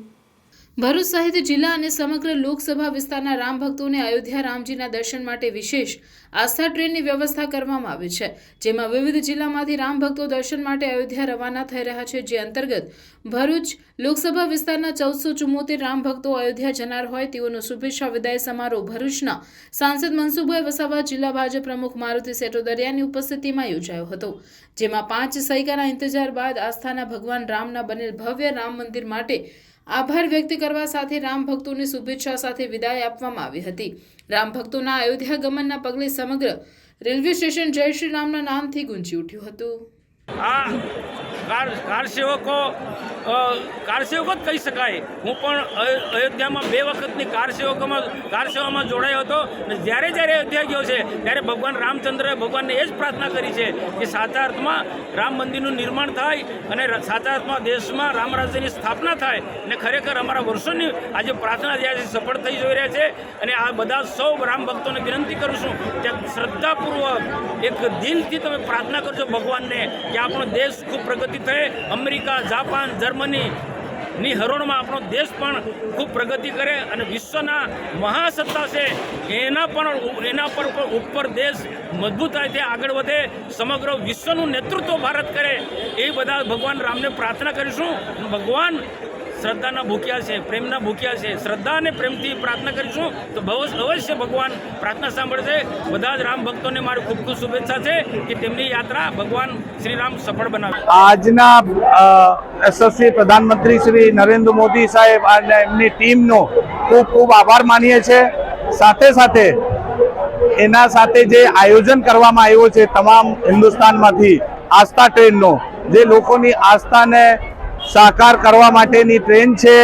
ભરૂચ સહિત જિલ્લા અને સમગ્ર લોકસભા વિસ્તારના રામ ભક્તોને અયોધ્યા રામજીના દર્શન માટે વિશેષ આસ્થા ટ્રેનની વ્યવસ્થા કરવામાં આવી છે, જેમાં વિવિધ જિલ્લામાંથી રામ ભક્તો દર્શન માટે અયોધ્યા રવાના થઈ રહ્યા છે. જે અંતર્ગત ભરૂચ લોકસભા વિસ્તારના 1474 રામ ભક્તો અયોધ્યા જનાર હોય તેઓનો શુભેચ્છા વિદાય સમારોહ ભરૂચના સાંસદ મનસુખભાઈ વસાવા, જિલ્લા ભાજપ પ્રમુખ મારુતિ સેટોદરિયાની ઉપસ્થિતિમાં યોજાયો હતો, જેમાં 5 સૈકાના ઇંતજાર બાદ આસ્થાના ભગવાન રામના બનેલ ભવ્ય રામ મંદિર માટે આભાર વ્યક્ત કરવા સાથે રામ ભક્તોને શુભેચ્છા સાથે વિદાય આપવામાં આવી હતી. રામ ભક્તોના અયોધ્યા ગમનના પગલે સમગ્ર રેલવે સ્ટેશન જય શ્રી રામના નામથી ગુંજી ઉઠ્યું હતું. આ કારસેવકો જ કહી શકાય. હું પણ અયોધ્યામાં 2 વખતની કારસેવામાં જોડાયો હતો. જ્યારે અયોધ્યા ગયો છે ત્યારે ભગવાન રામચંદ્રએ ભગવાનને એ જ પ્રાર્થના કરી છે કે સાચા અર્થમાં રામ મંદિરનું નિર્માણ થાય અને સાચા અર્થમાં દેશમાં રામ રાજ્યની સ્થાપના થાય. અને ખરેખર અમારા વર્ષોની આજે પ્રાર્થના જે છે સફળ થઈ જોઈ રહ્યા છે. અને આ બધા સૌ રામ ભક્તોને વિનંતી કરું છું કે શ્રદ્ધાપૂર્વક એક દિલથી તમે પ્રાર્થના કરજો ભગવાનને કે આપણો દેશ ખૂબ પ્રગતિ થાય. અમેરિકા, જાપાન, જર્મની હરોળમાં આપણો દેશ પણ ખૂબ પ્રગતિ કરે અને વિશ્વના મહાસત્તા છે એના પર ઉપર દેશ મજબૂતાઈથી આગળ વધે, સમગ્ર વિશ્વનું નેતૃત્વ ભારત કરે, એ બધા ભગવાન રામને પ્રાર્થના કરીશું. ભગવાન શ્રદ્ધાના ભૂખ્યા છે, પ્રેમના ભૂખ્યા છે. શ્રદ્ધા અને પ્રેમથી પ્રાર્થના કરીશું તો અવશ્ય ભગવાન પ્રાર્થના સાંભળશે. બધા જ રામ ભક્તોને મારી ખૂબ ખૂબ શુભેચ્છા છે કે તેમની યાત્રા ભગવાન શ્રી રામ સફળ બનાવે. આજના યશસ્વી પ્રધાનમંત્રી શ્રી નરેન્દ્ર મોદી સાહેબ અને એમની ટીમનો ખૂબ ખૂબ આભાર માનીએ છીએ. સાથે સાથે એના સાથે જે આયોજન કરવામાં આવ્યું છે તમામ હિન્દુસ્તાનમાંથી આસ્થા ટ્રેનનો, જે લોકોની આસ્થાને સાકાર કરવા માટેની ટ્રેન છે,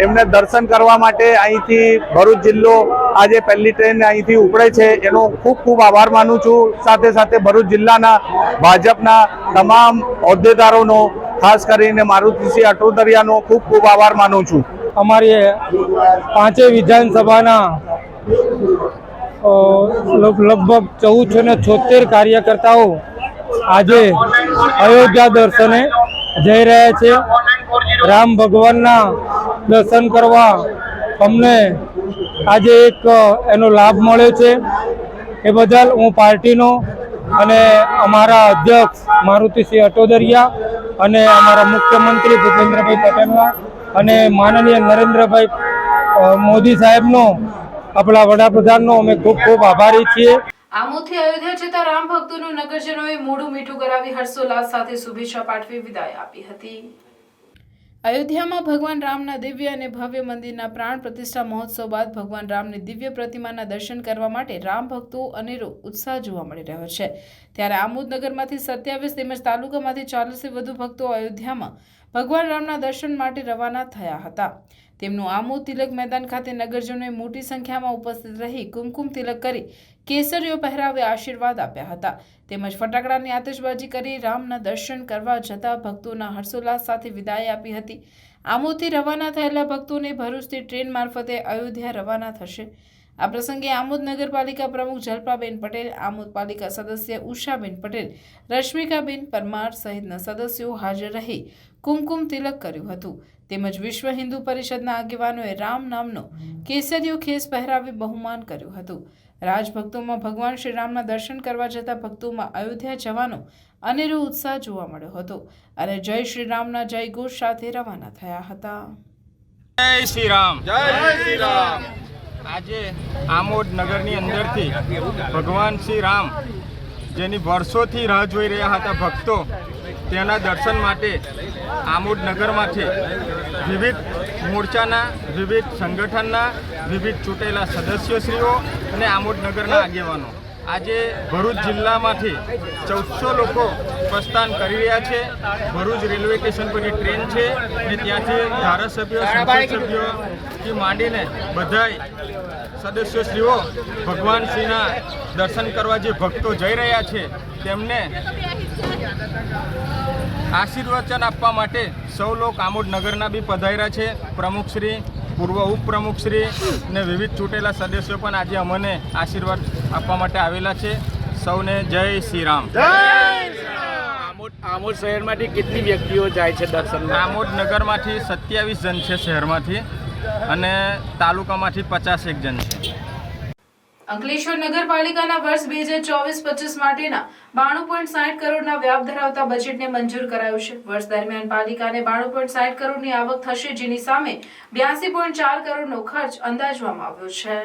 એમને દર્શન કરવા માટે અહીંથી ભરૂચ જિલ્લો આજે પહેલી ટ્રેન અહીંથી ઉપડે છે, એનો ખૂબ ખૂબ આભાર માનું છું. સાથે સાથે ભરૂચ જિલ્લાના ભાજપના તમામ હોદ્દેદારોનો, ખાસ કરીને મારુતિસિંહ અટોદરિયાનો ખૂબ ખૂબ આભાર માનું છું. અમારી 5 વિધાનસભાના લગભગ 1476 કાર્યકર્તાઓ આજે અયોધ્યા દર્શને જઈ રહ્યા છે. રામ ભગવાનના દર્શન કરવા અમને આજે એક એનો લાભ મળ્યો છે. એ બદલ હું પાર્ટીનો અને અમારા અધ્યક્ષ મારુતિસિંહ અટોદરિયા અને અમારા મુખ્યમંત્રી ભૂપેન્દ્રભાઈ પટેલના અને માનનીય નરેન્દ્રભાઈ મોદી સાહેબનો, આપણા વડાપ્રધાનનો અમે ખૂબ ખૂબ આભારી છીએ. આમોદથી અયોધ્યા જતા રામ ભક્તોનું નગરજનોએ મોઢું મીઠું કરાવી હર્ષોલ્લાસ સાથે શુભેચ્છા પાઠવી વિદાય આપી હતી. અયોધ્યામાં ભગવાન રામના દિવ્ય અને ભવ્ય મંદિરના પ્રાણ પ્રતિષ્ઠા મહોત્સવ બાદ ભગવાન રામની દિવ્ય પ્રતિમાના દર્શન કરવા માટે રામ ભક્તો અનેરો ઉત્સાહ જોવા મળી રહ્યો છે. ત્યારે આમોદ નગરમાંથી 27 તેમજ તાલુકામાંથી 40થી વધુ ભક્તો અયોધ્યામાં ભગવાન રામના દર્શન માટે રવાના થયા હતા. તેમનું આમોદ તિલક મેદાન ખાતે નગરજનોએ મોટી સંખ્યામાં ઉપસ્થિત રહી કુમકુમ તિલક કરી કેસરીઓ પહેરાવી આશીર્વાદ આપ્યા હતા. તેમજ ફટાકડાની આતશબાજી કરી રામના દર્શન કરવા જતા ભક્તોના હર્ષોલ્લાસ સાથે વિદાય આપી હતી. આમોદથી રવાના થયેલા ભક્તોને ભરૂચથી ટ્રેન મારફતે અયોધ્યા રવાના થશે. આ પ્રસંગે આમોદ નગરપાલિકા પ્રમુખ જલ્પાબેન પટેલ, આમોદ પાલિકા સદસ્ય ઉષાબેન પટેલ, રશ્મિકાબેન પરમાર સહિતના સદસ્યો હાજર રહી કુમકુમ તિલક કર્યું હતું. તેમજ વિશ્વ હિન્દુ પરિષદના આગેવાનોએ રામ નામનો કેસરીયો ખેસ પહેરાવી બહુમાન કર્યું હતું. રાજભક્તોમાં ભગવાન શ્રી રામના દર્શન કરવા જતા ભક્તોમાં અયોધ્યા જવાનો અનેરો ઉત્સાહ જોવા મળ્યો હતો અને જય શ્રી રામના જય ઘોષ સાથે રવાના થયા હતા. જય શ્રી રામ, જય શ્રી રામ. આજે આમોદ નગરની અંદરથી ભગવાન શ્રી રામ, જેની વર્ષોથી રાહ જોઈ રહ્યા હતા ભક્તો, તેના દર્શન માટે આમોદ નગરમાંથી વિવિધ મોરચાના, વિવિધ સંગઠનના, વિવિધ ચૂંટેલા સદસ્યશ્રીઓ અને આમોદ નગરના આગેવાનો આજે ભરૂચ જિલ્લામાંથી 1400 લોકો પ્રસ્થાન કરી રહ્યા છે. ભરૂચ રેલવે સ્ટેશન પરની ટ્રેન છે અને ત્યાંથી ધારાસભ્યો, સંસદ સભ્યોથી માંડીને બધાય સદસ્યશ્રીઓ ભગવાન શ્રીના દર્શન કરવા જે ભક્તો જઈ રહ્યા છે તેમને આશીર્વચન આપવા માટે સૌ લોકો આમોદ નગરના બી પધાર્યા છે. પ્રમુખશ્રી, પૂર્વ ઉપપ્રમુખશ્રી ને વિવિધ ચૂંટેલા સદસ્યો પણ આજે અમને આશીર્વાદ આપવા માટે આવેલા છે. સૌને જય શ્રી રામ. આમોદ શહેરમાંથી કેટલી વ્યક્તિઓ જાય છે દર્શન? આમોદ નગરમાંથી 27 જણ છે શહેરમાંથી અને તાલુકામાંથી 51 જણ છે. અંકલેશ્વર નગરપાલિકાના વર્ષ 2024-25 માટેના 92.60 કરોડના વ્યાપ ધરાવતા બજેટને મંજૂર કરાયું છે. વર્ષ દરમિયાન પાલિકાને 92.60 કરોડની આવક થશે, જેની સામે 82.4 કરોડનો ખર્ચ અંદાજવામાં આવ્યો છે.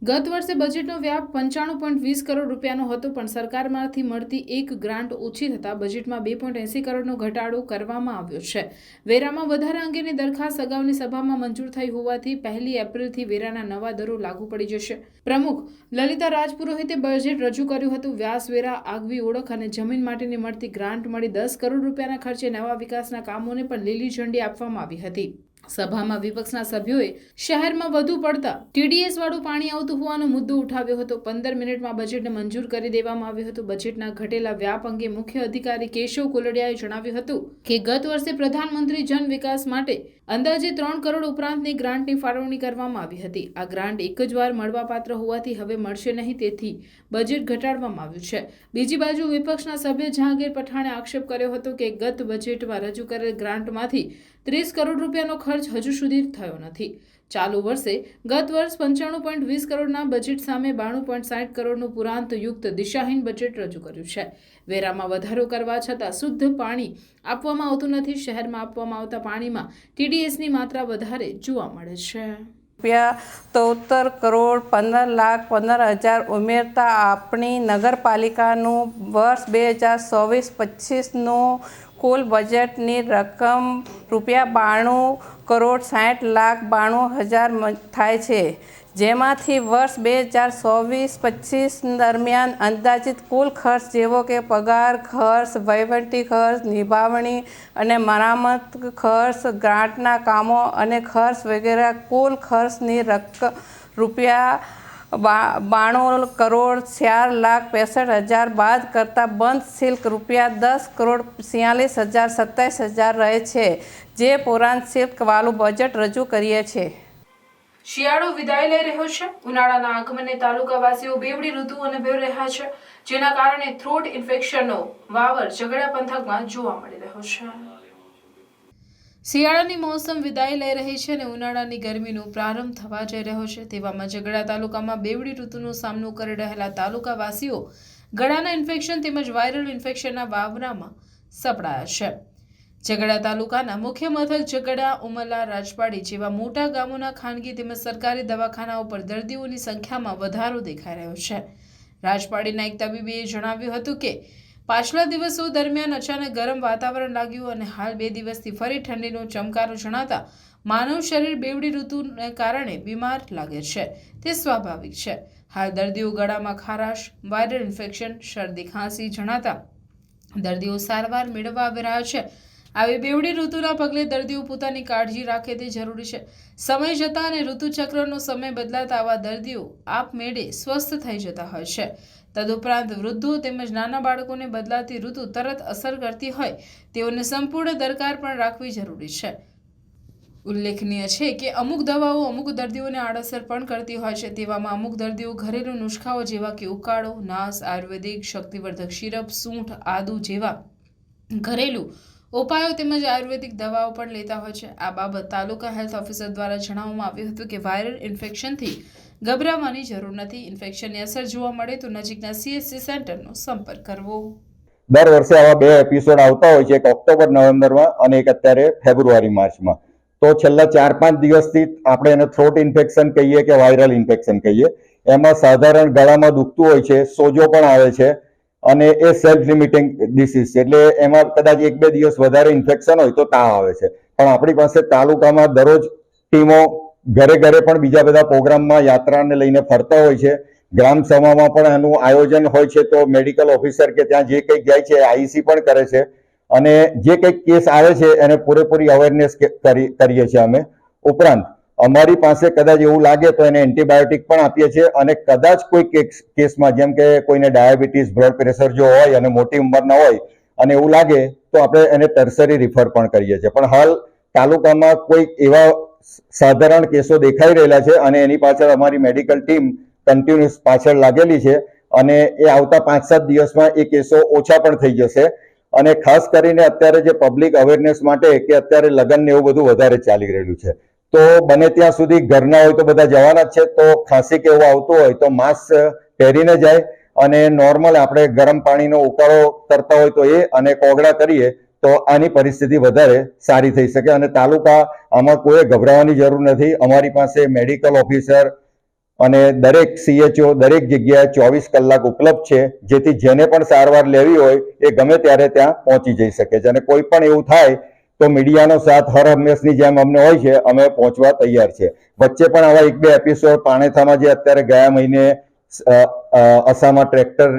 ગત વર્ષે બજેટનો વ્યાપ 95.20 કરોડ રૂપિયાનો હતો, પણ સરકારમાંથી મળતી એક ગ્રાન્ટ ઓછી થતાં બજેટમાં 2.80 કરોડનો ઘટાડો કરવામાં આવ્યો છે. વેરામાં વધારા અંગેની દરખાસ્ત અગાઉની સભામાં મંજૂર થઈ હોવાથી 1 એપ્રિલથી વેરાના નવા દરો લાગુ પડી જશે. પ્રમુખ લલિતા રાજપુરોહિતે બજેટ રજૂ કર્યું હતું. વ્યાસવેરા, આગવી ઓળખ અને જમીન માટેની મળતી ગ્રાન્ટ મળી 10 કરોડ રૂપિયાના ખર્ચે નવા વિકાસના કામોને પણ લીલી ઝંડી આપવામાં આવી હતી. સભામાં વિપક્ષના સભ્યોએ શહેરમાં વધુ પડતા ટીડીએસ વાળું પાણી આવતું હોવાનો મુદ્દો ઉઠાવ્યો હતો. 15 મિનિટમાં બજેટને મંજૂર કરી દેવામાં આવ્યું હતું. બજેટના ઘટેલા વ્યાપ અંગે મુખ્ય અધિકારી કેશવ કોલડિયાએ જણાવ્યું હતું કે ગત વર્ષે પ્રધાનમંત્રી જન વિકાસ માટે અંદાજે 3 કરોડ ઉપરાંતની ગ્રાન્ટની ફાળવણી કરવામાં આવી હતી. આ ગ્રાન્ટ એક જ વાર મળવાપાત્ર હોવાથી હવે મળશે નહીં, તેથી બજેટ ઘટાડવામાં આવ્યું છે. બીજી બાજુ વિપક્ષના સભ્ય જહાંગીર પઠાણે આક્ષેપ કર્યો હતો કે ગત બજેટમાં રજૂ કરેલ ગ્રાન્ટમાંથી 30 કરોડ રૂપિયાનો ખર્ચ હજુ સુધી થયો નથી. ચાલુ વર્ષે ગત વર્ષ 95.20 કરોડના બજેટ સામે 92.60 કરોડનું પુરાંતયુક્ત દિશાહીન બજેટ રજૂ કર્યું છે. વેરામાં વધારો કરવા છતાં શુદ્ધ પાણી આપવામાં આવતું નથી. શહેરમાં આપવામાં આવતા પાણીમાં TDSની માત્રા વધારે જોવા મળે છે. ₹73,15,15,000 ઉમેરતા આપણી નગરપાલિકાનું વર્ષ 2024-25નું કુલ બજેટની રકમ ₹92,60,92,000 થાય છે, જેમાંથી વર્ષ 2024-25 દરમિયાન અંદાજિત કુલ ખર્ચ જેવો કે પગાર ખર્ચ, વહીવટી ખર્ચ, નિભાવણી અને મરામત ખર્ચ, ગ્રાન્ટના કામો અને ખર્ચ વગેરે કુલ ખર્ચની રકમ ₹92,04,65,000 બાદ કરતાં બંધ શુલ્ક ₹10,46,27,000 રહે છે, જે પુરાંત શુલ્કવાળું બજેટ રજૂ કરીએ છીએ. શિયાળો વિદાય લઈ રહ્યો છે. ઉનાળાના આગમનને તાલુકાવાસીઓ બેવડી ઋતુ અનુભવી રહ્યા છે, જેના કારણે થ્રોટ ઇન્ફેક્શનનો વાવર ઝઘડા પંથકમાં જોવા મળી રહ્યો છે. શિયાળાની મોસમ વિદાય લઈ રહી છે અને ઉનાળાની ગરમીનો પ્રારંભ થવા જઈ રહ્યો છે. તેવામાં ઝઘડા તાલુકામાં બેવડી ઋતુનો સામનો કરી રહેલા તાલુકાવાસીઓ ગળાના ઇન્ફેક્શન તેમજ વાયરલ ઇન્ફેક્શનના વાવરમાં સપડાયા છે. ઝઘડા તાલુકાના મુખ્ય મથક ઝઘડા, ઉમરલા, રાજપાડી જેવા મોટા ગામોના ખાનગી તેમજ સરકારી દવાખાનાઓ પર દર્દીઓની સંખ્યામાં વધારો દેખાઈ રહ્યો છે. રાજપાડીના એક તબીબે જણાવ્યું હતું કે પાછલા દિવસો દરમિયાન અચાનક ગરમ વાતાવરણ લાગ્યું અને હાલ 2 દિવસથી ફરી ઠંડીનો ચમકારો જણાતા માનવ શરીર બેવડી ઋતુને કારણે બીમાર લાગે છે. તે સ્વાભાવિક છે. હાલ દર્દીઓ ગળામાં ખારાશ, વાયરલ ઇન્ફેક્શન, શરદી, ખાંસી જણાતા દર્દીઓ સારવાર મેળવવા આવી રહ્યા છે. આવી બેવડી ઋતુના પગલે દર્દીઓ પોતાની કાળજી રાખે તે જરૂરી છે. સમય જતાં અને ઋતુચક્રનો સમય બદલાતા આવા દર્દીઓ આપમેળે સ્વસ્થ થઈ જતા હોય છે. તદુપરાંત વૃદ્ધો તેમજ નાના બાળકોને બદલાતી ઋતુ તરત અસર કરતી હોય તેઓને સંપૂર્ણ દરકાર પણ રાખવી જરૂરી છે. ઉલ્લેખનીય છે કે અમુક દવાઓ અમુક દર્દીઓને આડઅસર પણ કરતી હોય છે. તેવામાં અમુક દર્દીઓ ઘરેલું નુસ્ખાઓ જેવા કે ઉકાળો, નાસ, આયુર્વેદિક, શક્તિવર્ધક સિરપ, સૂંઠ, આદુ જેવા ઘરેલું ઉપાયો તેમજ આયુર્વેદિક દવાઓ પણ લેતા હોય છે. આ બાબત તાલુકા હેલ્થ ઓફિસર દ્વારા જણાવવામાં આવ્યું હતું કે વાયરલ ઇન્ફેક્શનથી ગભરાવાની જરૂર નથી. ઇન્ફેક્શનની અસર જોવા મળે તો નજીકના CHC સેન્ટરનો સંપર્ક કરવો. દર વર્ષે આવા 2 એપિસોડ આવતા હોય છે, એક ઓક્ટોબર નવેમ્બરમાં અને એક અત્યારે ફેબ્રુઆરી માર્ચમાં. તો છેલ્લા 4-5 દિવસથી આપણે એને થ્રોટ ઇન્ફેક્શન કહીએ કે વાયરલ ઇન્ફેક્શન કહીએ, એમાં સાધારણ ગળામાં દુખતું હોય છે, સોજો પણ આવે છે અને એ સેલ્ફ લિમિટિંગ ડિસીઝ છે. એટલે એમાં કદાચ 1-2 દિવસ વધારે ઇન્ફેક્શન હોય તો તાવ આવે છે. પણ આપણી પાસે તાલુકામાં દરરોજ ટીમો ઘરે ઘરે પણ બીજા બધા પ્રોગ્રામમાં યાત્રાને લઈને ફરતા હોય છે. ગ્રામ સભામાં પણ એનું આયોજન હોય છે. તો મેડિકલ ઓફિસર કે ત્યાં જે કંઈક જાય છે IC પણ કરે છે અને જે કંઈક કેસ આવે છે એને પૂરેપૂરી અવેરનેસ કરીએ છીએ અમે. ઉપરાંત અમારી પાસે કદાચ એવું લાગે તો એને એન્ટીબાયોટિક પણ આપીએ છીએ અને કદાચ કોઈ કેસમાં જેમ કે કોઈને ડાયાબિટીસ, બ્લડ પ્રેશર જો હોય અને મોટી ઉંમરના હોય અને એવું લાગે તો આપણે એને ટર્સરી રિફર પણ કરીએ છીએ. પણ હાલ તાલુકામાં કોઈ એવા સાધારણ કેસો દેખાઈ રહેલા છે અને એની પાછળ અમારી મેડિકલ ટીમ કન્ટિન્યુઅસ પાછળ લાગેલી છે અને એ આવતા 5-7 દિવસમાં એ કેસો ઓછા પણ થઈ જશે. અને ખાસ કરીને અત્યારે જે પબ્લિક અવેરનેસ માટે કે અત્યારે લગ્ન ને એવું બધું વધારે ચાલી રહેલું છે, તો બને ત્યાં સુધી ઘરના હોય તો બધા જવાના જ છે. તો ખાંસી કે એવું આવતું હોય તો માસ્ક પહેરીને જાય અને નોર્મલ આપણે ગરમ પાણીનો ઉકાળો કરતા હોય તો એ અને કોગળા કરીએ તો આની પરિસ્થિતિ વધારે સારી થઈ શકે. અને તાલુકા આમાં કોઈ ગભરાવાની જરૂર નથી. અમારી પાસે મેડિકલ ઓફિસર અને દરેક CHO દરેક જગ્યાએ 24 કલાક ઉપલબ્ધ છે, જેથી જેને પણ સારવાર લેવી હોય એ ગમે ત્યારે ત્યાં પહોંચી જઈ શકે છે. અને કોઈ પણ એવું થાય તો મીડિયાનો સાથ હર હંમેશની જેમ અમને હોય છે, અમે પહોંચવા તૈયાર છે. વચ્ચે પણ આવા 1-2 એપિસોડ પાણેથામાં જે અત્યારે ગયા મહિને અસામાં ટ્રેક્ટર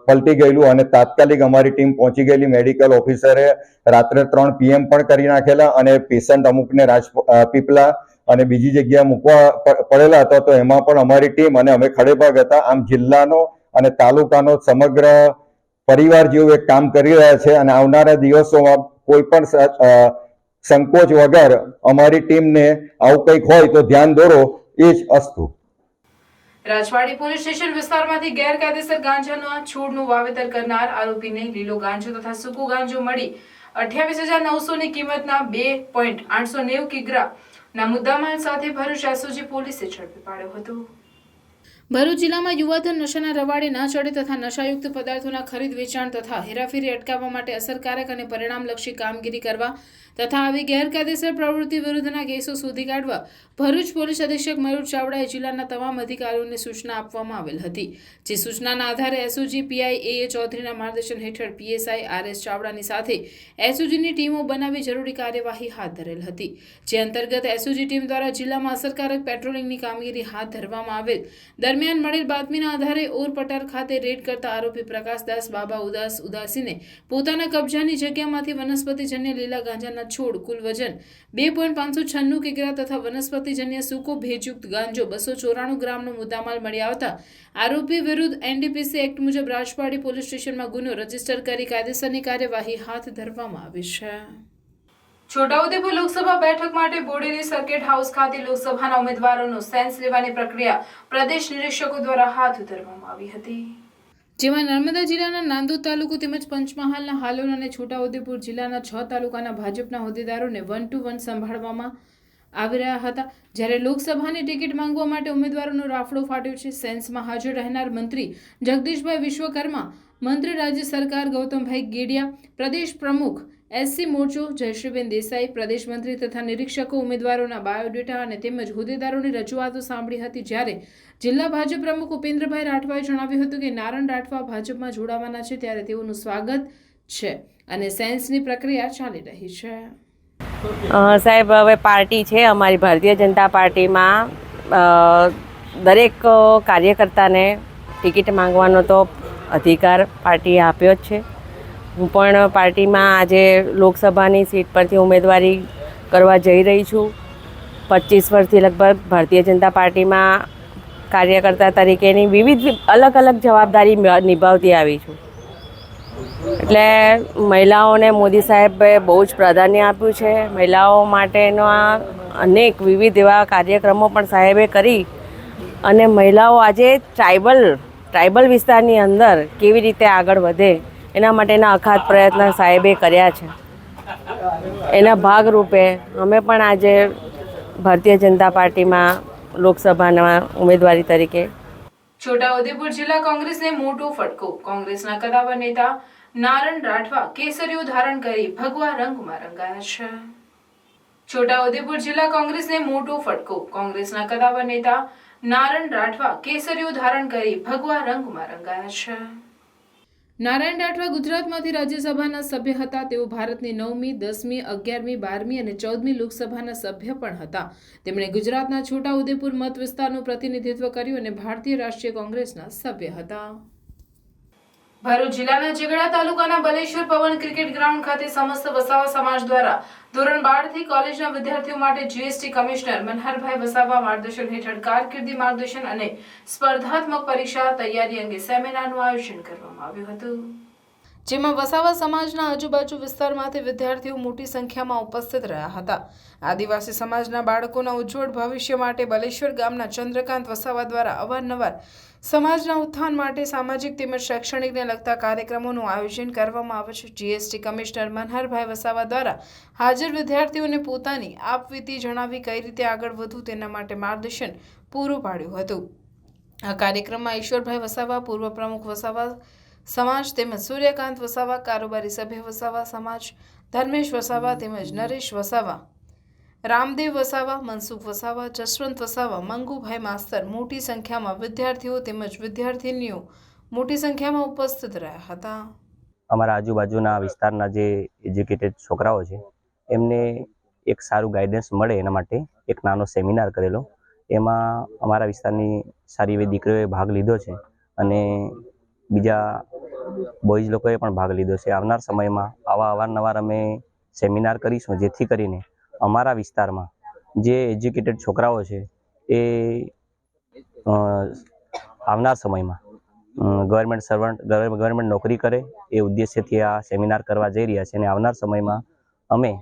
પલટી ગયેલું અને તાત્કાલિક અમારી ટીમ પહોંચી ગયેલી. મેડિકલ ઓફિસરે રાત્રે 3 PM પણ કરી નાખેલા અને પેશન્ટ અમુકને પીપલા અને બીજી જગ્યાએ મૂકવા પડેલા હતા. તો એમાં પણ અમારી ટીમ અને અમે ખડેભાગ હતા. આમ જિલ્લાનો અને તાલુકાનો સમગ્ર પરિવાર જેવું એક કામ કરી રહ્યા છે અને આવનારા દિવસોમાં કોઈ પણ સંકોચ વગર અમારી ટીમને આવું કંઈક હોય તો ધ્યાન દોરો. એ જ અસ્તુ. રાજવાડી પોલીસ સ્ટેશન વિસ્તારમાંથી ગેરકાયદેસર ગાંજાના છોડનું વાવેતર કરનાર આરોપીને લીલો ગાંજો તથા સૂકો ગાંજો મળી 28,900 ની કિંમતના 2.890 કિગ્રા ના મુદ્દામાલ સાથે ભરૂચ એસઓજી પોલીસે ઝડપી પાડ્યો હતો। ભરૂચ જિલ્લામાં યુવાધન નશાના રવાડે ન ચડે તથા નશાયુક્ત પદાર્થોના ખરીદ વેચાણ તથા હેરાફેરી અટકાવવા માટે અસરકારક અને પરિણામલક્ષી કામગીરી કરવા તથા આવી ગેરકાયદેસર પ્રવૃત્તિ વિરુદ્ધના કેસો શોધી કાઢવા ભરૂચ પોલીસ અધિક્ષક મયુર ચાવડાએ જિલ્લાના તમામ અધિકારીઓને સૂચના આપવામાં આવેલ હતી। જે સૂચનાના આધારે એસઓજી પીઆઈ એ ચૌધરીના માર્ગદર્શન હેઠળ પીએસઆઈ આરએસ ચાવડાની સાથે એસઓજીની ટીમો બનાવી જરૂરી કાર્યવાહી હાથ ધરેલ હતી। જે અંતર્ગત એસઓજી ટીમ દ્વારા જિલ્લામાં અસરકારક પેટ્રોલિંગની કામગીરી હાથ ધરવામાં આવેલ। દરમિયાન મળેલ બાતમીના આધારે ઓરપટાર ખાતે રેડ કરતા આરોપી પ્રકાશદાસ બાબા ઉદાસીને પોતાના કબજાની જગ્યામાંથી વનસ્પતિજન્ય લીલા ગાંજાના છોડ કુલ વજન 2.596 કિગ્રા તથા વનસ્પતિજન્ય સૂકો ભેજયુક્ત ગાંજો 294 ગ્રામનો મુદ્દામાલ મળી આવતા આરોપી વિરુદ્ધ એનડીપીસી એક્ટ મુજબ રાજપાડી પોલીસ સ્ટેશનમાં ગુનો રજીસ્ટર કરી કાયદેસરની કાર્યવાહી હાથ ધરવામાં આવી છે। છોટાઉદેપુર લોકસભા બેઠક માટે બોડેલી સર્કિટ હાઉસ ખાતે લોકસભાના ઉમેદવારોનો સેન્સ લેવાની પ્રક્રિયા પ્રદેશ નિરીક્ષકો દ્વારા હાથ ધરવામાં આવી હતી। જેમાં નર્મદા જિલ્લાના નાંદોદ તાલુકો તેમજ પંચમહાલના હાલોલ અને છોટાઉદેપુર જિલ્લાના 6 તાલુકાના ભાજપના હોદ્દેદારોને 1 to 1 સંભાળવામાં આવી રહ્યા હતા। જ્યારે લોકસભાની ટિકિટ માંગવા માટે ઉમેદવારોનો રાફડો ફાટ્યો છે। સેન્સમાં હાજર રહેનાર મંત્રી જગદીશભાઈ વિશ્વકર્મા, મંત્રી રાજ્ય સરકાર ગૌતમભાઈ ગેડિયા, પ્રદેશ પ્રમુખ એસસી મોરચો જયશ્રીબેન દેસાઈ, પ્રદેશ મંત્રી તથા નિરીક્ષકો ઉમેદવારોના બાયોડેટા અને તેમજ હોદ્દેદારોની રજૂઆતો સાંભળી હતી। જ્યારે જિલ્લા ભાજપ પ્રમુખ ઉપેન્દ્રભાઈ રાઠવાએ જણાવ્યું હતું કે નારણ રાઠવા ભાજપમાં જોડાવાના છે ત્યારે તેઓનું સ્વાગત છે અને સેન્સની પ્રક્રિયા ચાલી રહી છે। સાહેબ, હવે પાર્ટી છે અમારી ભારતીય જનતા પાર્ટીમાં દરેક કાર્યકર્તાને ટિકિટ માંગવાનો તો અધિકાર પાર્ટીએ આપ્યો જ છે। હું પણ પાર્ટીમાં આજે લોકસભાની સીટ પરથી ઉમેદવારી કરવા જઈ રહી છું। 25 વર્ષથી લગભગ ભારતીય જનતા પાર્ટીમાં કાર્યકર્તા તરીકેની વિવિધ અલગ અલગ જવાબદારી નિભાવતી આવી છું। એટલે મહિલાઓને મોદી સાહેબે બહુ જ પ્રાધાન્ય આપ્યું છે। મહિલાઓ માટેના અનેક વિવિધ એવા કાર્યક્રમો પણ સાહેબે કરી અને મહિલાઓ આજે ટ્રાઇબલ વિસ્તારની અંદર કેવી રીતે આગળ વધે એના માટેના અખાત પ્રયત્ન સાહેબે કર્યા છે। એના ભાગરૂપે અમે પણ આજે ભારતીય જનતા પાર્ટીમાં લોકસભાના ઉમેદવારી તરીકે। છોટાઉદેપુર જિલ્લા કોંગ્રેસને મોટો ફટકો। કોંગ્રેસના કદાવર નેતા નારણ રાઠવા કેસરીઓ ધારણ કરી ભગવા રંગમાં રંગાયા છે। છોટાઉદેપુર જિલ્લા કોંગ્રેસને મોટો ફટકો। કોંગ્રેસના કદાવર નેતા નારણ રાઠવા કેસરીઓ ધારણ કરી ભગવા રંગમાં રંગાયા છે। નારાયણ રાઠવા ગુજરાતમાંથી રાજ્યસભાના સભ્ય હતા। તેઓ ભારતની 9મી, 10મી, 11મી, 12મી અને 14મી લોકસભાના સભ્ય પણ હતા। તેમણે ગુજરાતના છોટાઉદેપુર મત વિસ્તારનું પ્રતિનિધિત્વ કર્યું અને ભારતીય રાષ્ટ્રીય કોંગ્રેસના સભ્ય હતા। ભરૂચ જિલ્લાના ઝઘડા તાલુકાના બલેશ્વર પવન ક્રિકેટ ગ્રાઉન્ડ ખાતે સમસ્ત વસાવા સમાજ દ્વારા ધોરણ 12 થી કોલેજના વિદ્યાર્થીઓ માટે જીએસટી કમિશનર મનહરભાઈ વસાવા માર્ગદર્શન હેઠળ કારકિર્દી માર્ગદર્શન અને સ્પર્ધાત્મક પરીક્ષા તૈયારી અંગે સેમિનારનું આયોજન કરવામાં આવ્યું હતું। જેમાં વસાવા સમાજના આજુબાજુ વિસ્તારમાંથી વિદ્યાર્થીઓ મોટી સંખ્યામાં ઉપસ્થિત રહ્યા હતા। આદિવાસી સમાજના બાળકોના ઉજ્જવળ ભવિષ્ય માટે બલેશ્વર ગામના ચંદ્રકાંત વસાવા દ્વારા અવારનવાર સમાજના ઉત્થાન માટે સામાજિક તેમજ શૈક્ષણિકને લગતા કાર્યક્રમોનું આયોજન કરવામાં આવે છે। જીએસટી કમિશનર મનહરભાઈ વસાવા દ્વારા હાજર વિદ્યાર્થીઓને પોતાની આપવીતી જણાવી કઈ રીતે આગળ વધવું તેના માટે માર્ગદર્શન પૂરું પાડ્યું હતું। આ કાર્યક્રમમાં ઈશ્વરભાઈ વસાવા, પૂર્વ પ્રમુખ વસાવા સમાજ તેમજ સૂર્યકાંત વસાવા, કારોબારી સભ્ય વસાવા સમાજ ધર્મેશ વસાવા તેમજ નરેશ વસાવા, રામદેવ વસાવા, મનસુખ વસાવા, જસવંત વસાવા, મંગુભાઈ માસ્તર મોટી સંખ્યામાં વિદ્યાર્થીઓ તેમજ વિદ્યાર્થીનીઓ મોટી સંખ્યામાં ઉપસ્થિત રહ્યા હતા। અમારા આજુબાજુના વિસ્તારના જે એજ્યુકેટેડ છોકરાઓ છે એમને એક સારું ગાઈડન્સ મળે એના માટે એક નાનો સેમિનાર કરેલો। એમાં અમારા વિસ્તારની સારી એવી દીકરીઓએ ભાગ લીધો છે અને બીજા બોયઝ લોકોએ પણ ભાગ લીધો છે। આવનાર સમયમાં આવા અવારનવાર અમે સેમિનાર કરીશું જેથી કરીને અમારા વિસ્તારમાં જે એજ્યુકેટેડ છોકરાઓ છે એ આવનાર સમયમાં ગવર્મેન્ટ નોકરી કરે એ ઉદ્દેશ્યથી આ સેમિનાર કરવા જઈ રહ્યા છે અને આવનાર સમયમાં અમે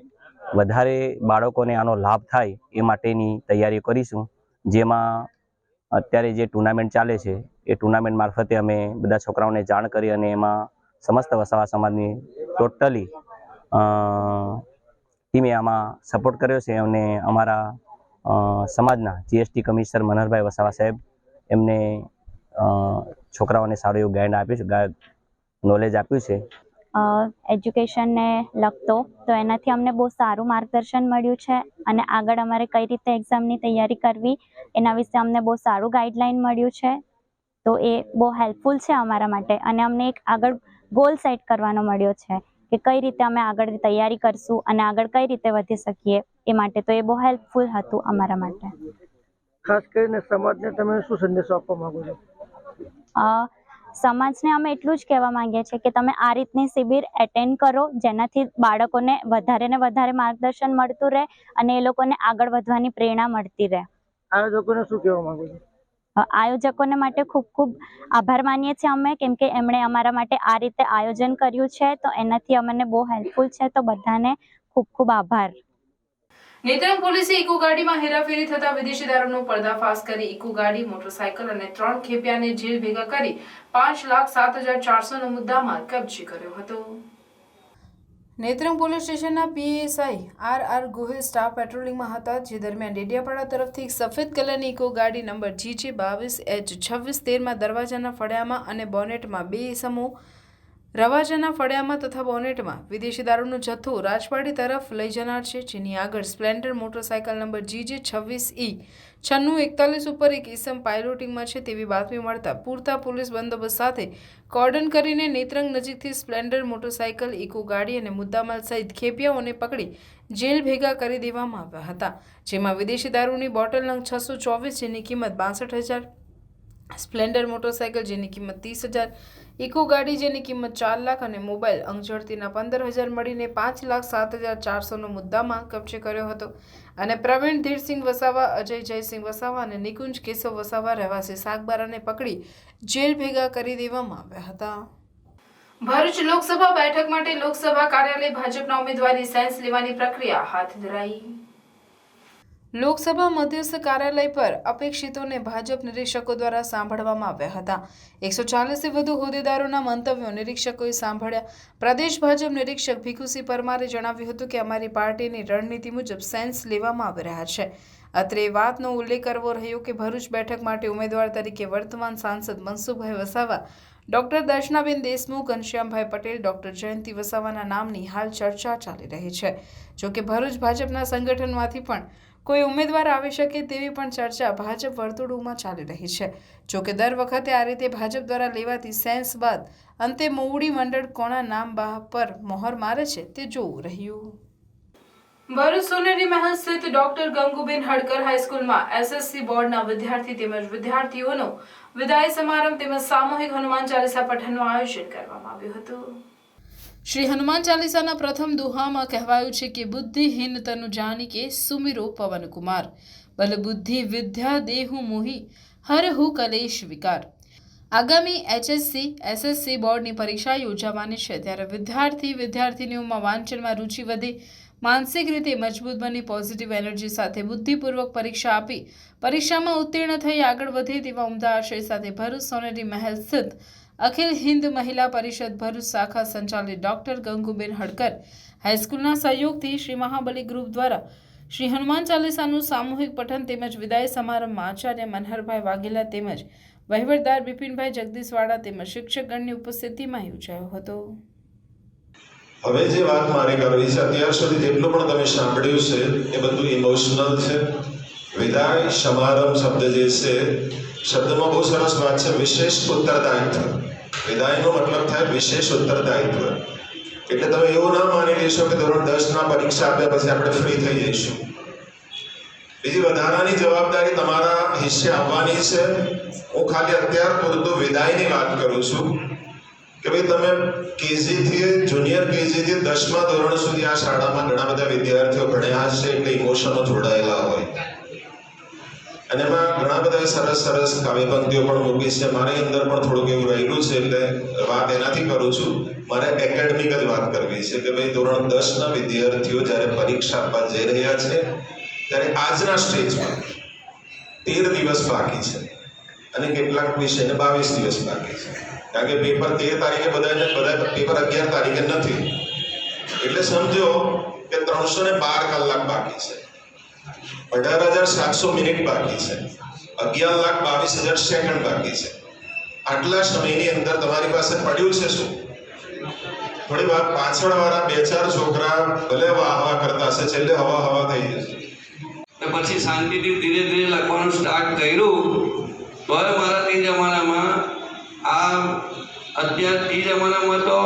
વધારે બાળકોને આનો લાભ થાય એ માટેની તૈયારી કરીશું। જેમાં અત્યારે જે ટુર્નામેન્ટ ચાલે છે એ ટુર્નામેન્ટ મારફતે અમે બધા છોકરાઓને જાણ કરી અને એમાં સમસ્ત વસાવા સમાજની ટોટલી ટીમે આમાં સપોર્ટ કર્યો છે અને અમારા સમાજના જીએસટી કમિશનર મનહરભાઈ વસાવા સાહેબ એમને છોકરાઓને સારું એવું ગાઈડ આપ્યું છે, નોલેજ આપ્યું છે એજ્યુકેશનને લગતો. તો એનાથી અમને બહુ સારું માર્ગદર્શન મળ્યું છે અને આગળ અમારે કઈ રીતે એક્ઝામની તૈયારી કરવી એના વિશે અમને બહુ સારું ગાઈડલાઈન મળ્યું છે. તો એ બહુ હેલ્પફુલ છે અમારા માટે અને અમને એક આગળ ગોલ સેટ કરવાનો મળ્યો છે કે કઈ રીતે અમે આગળ તૈયારી કરશું અને આગળ કઈ રીતે વધી શકીએ એ માટે. તો એ બહુ હેલ્પફુલ હતું અમારા માટે. ખાસ કરીને સમાજને તમે શું સંદેશો આપવા માંગો છો? સમાજને અમે એટલું જ કહેવા માંગીએ છીએ કે તમે આ રીતની શિબિર એટેન્ડ કરો જેનાથી બાળકોને વધારે ને વધારે માર્ગદર્શન મળતું રહે અને એ લોકોને આગળ વધવાની પ્રેરણા મળતી રહે. આયોજકોને શું કહેવા માંગો છો? આયોજકોને માટે ખૂબ ખૂબ આભાર માનીએ છીએ અમે, કેમ કે એમણે અમારા માટે આ રીતે આયોજન કર્યું છે તો એનાથી અમને બહુ હેલ્પફુલ છે. તો બધાને ખૂબ ખૂબ આભાર. નેત્રંગ પોલીસે ઇકો ગાડીમાં હેરાફેરી થતા વિદેશી દારૂનો પર્દાફાશ કરી ઇકો ગાડી, મોટરસાયકલ અને 3 ખેપિયાને જેલ ભેગા કરી 5,07,400 નો મુદ્દામાલ કબજે કર્યો હતો. નેત્રંગ પોલીસ સ્ટેશનના પીએસઆઈ આર ગોહિલ સ્ટાફ પેટ્રોલિંગમાં હતા, જે દરમિયાન ડેડિયાપાડા તરફથી એક સફેદ કલરની ઇકો ગાડી નંબર GJ 22H2613માં દરવાજાના ફળિયામાં અને બોનેટમાં 2 ઇસમો રવાજાના ફળિયામાં તથા બોનેટમાં વિદેશી દારૂનો જથ્થો રાજવાડી તરફ લઈ જનાર છે, જેની આગળ Splendor motorcycle number GJ 26E9641 ઉપર એક ઇસમ પાયલોટિંગમાં છે તેવી બાતમી મળતા પૂરતા પોલીસ બંદોબસ્ત સાથે કોર્ડન કરીને નેત્રંગ નજીકથી સ્પ્લેન્ડર મોટરસાયકલ, ઇકો ગાડી અને મુદ્દામાલ સહિત ખેપિયાઓને પકડી જેલ ભેગા કરી દેવામાં આવ્યા હતા, જેમાં વિદેશી દારૂની બોટલ નંગ 624 જેની કિંમત 62,000, સ્પ્લેન્ડર મોટરસાયકલ જેની કિંમત 30,000, ઇકો ગાડી જેની કિંમત 4 લાખ અને મોબાઈલ અંગઝડતીના 15,000 મળીને 5,07,400 નો મુદ્દામાલ કબજે કર્યો હતો અને પ્રવીણ ધીરસિંહ વસાવા, અજય જયસિંહ વસાવા અને નિકુંજ કેશવ વસાવા રહેવાસી સાગબારાને પકડી જેલ ભેગા કરી દેવામાં આવ્યા હતા. ભરૂચ લોકસભા બેઠક માટે લોકસભા કાર્યાલય ભાજપના ઉમેદવારની સેન્સ લેવાની પ્રક્રિયા હાથ ધરાઈ. લોકસભા મધ્યસ્થ કાર્યાલય પર અપેક્ષિતોને ભાજપ નિરીક્ષકો દ્વારા સાંભળવામાં આવ્યા હતા. 140 થી વધુ હોદ્દેદારોના મંતવ્યો નિરીક્ષકોએ સાંભળ્યા. પ્રદેશ ભાજપ નિરીક્ષક ભીખુસિંહ પરમારે જણાવ્યું હતું કે અમારી પાર્ટીની રણનીતિ મુજબ સેન્સ લેવામાં આવી રહ્યા છે. અત્રે એ વાતનો ઉલ્લેખ કરવો રહ્યો કે ભરૂચ બેઠક માટે ઉમેદવાર તરીકે વર્તમાન સાંસદ મનસુખભાઈ વસાવા, ડોક્ટર દર્શનાબેન દેશમુખ, ઘનશ્યામભાઈ પટેલ, ડોક્ટર જયંતિ વસાવાના નામની હાલ ચર્ચા ચાલી રહી છે. જોકે ભરૂચ ભાજપના સંગઠનમાંથી પણ કોઈ ઉમેદવાર આવી શકે તેવી પણ ચર્ચા ભાજપ વર્તુળોમાં ચાલી રહી છે. જોકે દર વખતે આ રીતે ભાજપ દ્વારા લેવાતી સેન્સ બાદ અંતે મોવડી મંડળ કોના નામ પર મોહર મારે છે તે જોવું રહ્યું. ભરૂચ સોનેરી મહેલ સ્થિત ડોક્ટર ગંગુબેન હડકર હાઈસ્કૂલમાં SSC બોર્ડના વિદ્યાર્થી તેમજ વિદ્યાર્થીઓનો વિદાય સમારંભ તેમજ સામૂહિક હનુમાન ચાલીસા પઠનનું આયોજન કરવામાં આવ્યું હતું. શ્રી હનુમાન ચાલીસાના પ્રથમ દુહામાં કહેવાયું છે કે બુદ્ધિહીન તનુ જાનિકે સુમિરો પવન કુમાર, બલ બુદ્ધિ વિદ્યા દેહુ મોહી હરહુ કલેશ વિકાર. આગામી SSC બોર્ડની પરીક્ષા યોજાવાની છે, ત્યારે વિદ્યાર્થીનીઓમાં વાંચનમાં રુચિ વધે, માનસિક રીતે મજબૂત બની પોઝિટિવ એનર્જી સાથે બુદ્ધિપૂર્વક પરીક્ષા આપી પરીક્ષામાં ઉત્તીર્ણ થઈ આગળ વધે તેવા ઉમદા આશય સાથે ભરૂચ સોનેરી મહેલ સ્થિત અખિલ હિન્દ મહિલા પરિષદ ભરૂચ શાખા સંચાલિત ડોક્ટર ગંગુબેન હડકર હાઈસ્કૂલના સહયોગથી શ્રી મહાબલી ગ્રુપ દ્વારા શ્રી હનુમાન ચાલીસાનું સામૂહિક પઠન તેમજ વિદાય સમારંભમાં આચાર્ય મનહરભાઈ વાઘેલા તેમજ વહીવટદાર બિપિનભાઈ જગદીશવાડા તેમજ શિક્ષકગણની ઉપસ્થિતિમાં યોજાયો હતો. હવે જે વાત મારે કરવી છે, અત્યાર સુધી જેટલું પણ તમે સાંભળ્યું છે એ બધું ઇમોશનલ છે. વિદાય સમારંભ શબ્દ જે છે, શબ્દમાં બહુ સરસ વાત છે, વિશેષ ઉત્તરદાયિત્વ. વિદાયનો મતલબ થાય વિશેષ ઉત્તરદાયિત્વ. એટલે તમે એવું ના માની લેશો કે ધોરણ 10 પરીક્ષા આપ્યા પછી આપણે ફ્રી થઈ જઈશું. બીજી વધારાની જવાબદારી તમારા હિસ્સે આવવાની છે. હું ખાલી અત્યાર પૂરતું વિદાયની વાત કરું છું કે ભાઈ તમે કેજીથી જુનિયર કેજીથી 10મા ધોરણ સુધી આ શાળામાં ઘણા બધા વિદ્યાર્થીઓ ભણ્યા હશે, એટલે ઇમોશનો જોડાયેલા હોય અને એમાં ઘણા બધા સરસ કાવ્ય પંક્તિઓ પણ મૂકી છે. મારી અંદર પણ થોડુંક એવું રહેલું છે, એટલે વાત એનાથી કરું છું. મારે એકેડમિક જ વાત કરવી છે કે ભાઈ ધોરણ 10ના વિદ્યાર્થીઓ જ્યારે પરીક્ષા આપવા જઈ રહ્યા છે ત્યારે આજના સ્ટેજમાં 13 દિવસ બાકી છે અને કેટલાક વિષયને 22 દિવસ બાકી છે. કારણ કે પેપર 13 તારીખે બધા પેપર 11 તારીખે નથી, એટલે સમજો કે 312 કલાક બાકી છે. 18,700 મિનિટ બાકી છે, 11,22,000 સેકન્ડ બાકી છે. આટલા સમયની અંદર તમારી પાસે પડ્યું છે શું? થોડી વાર પાછળ વાળા 2-4 છોકરા ભલે વાહ કરતા હશે, છેલ્લે હવા થઈ જશે. પછી શાંતિથી ધીરે ધીરે લખવાનું સ્ટાર્ટ કર્યું. તોય મારા તે જમાનામાં અત્યારે તે જમાનામાં તો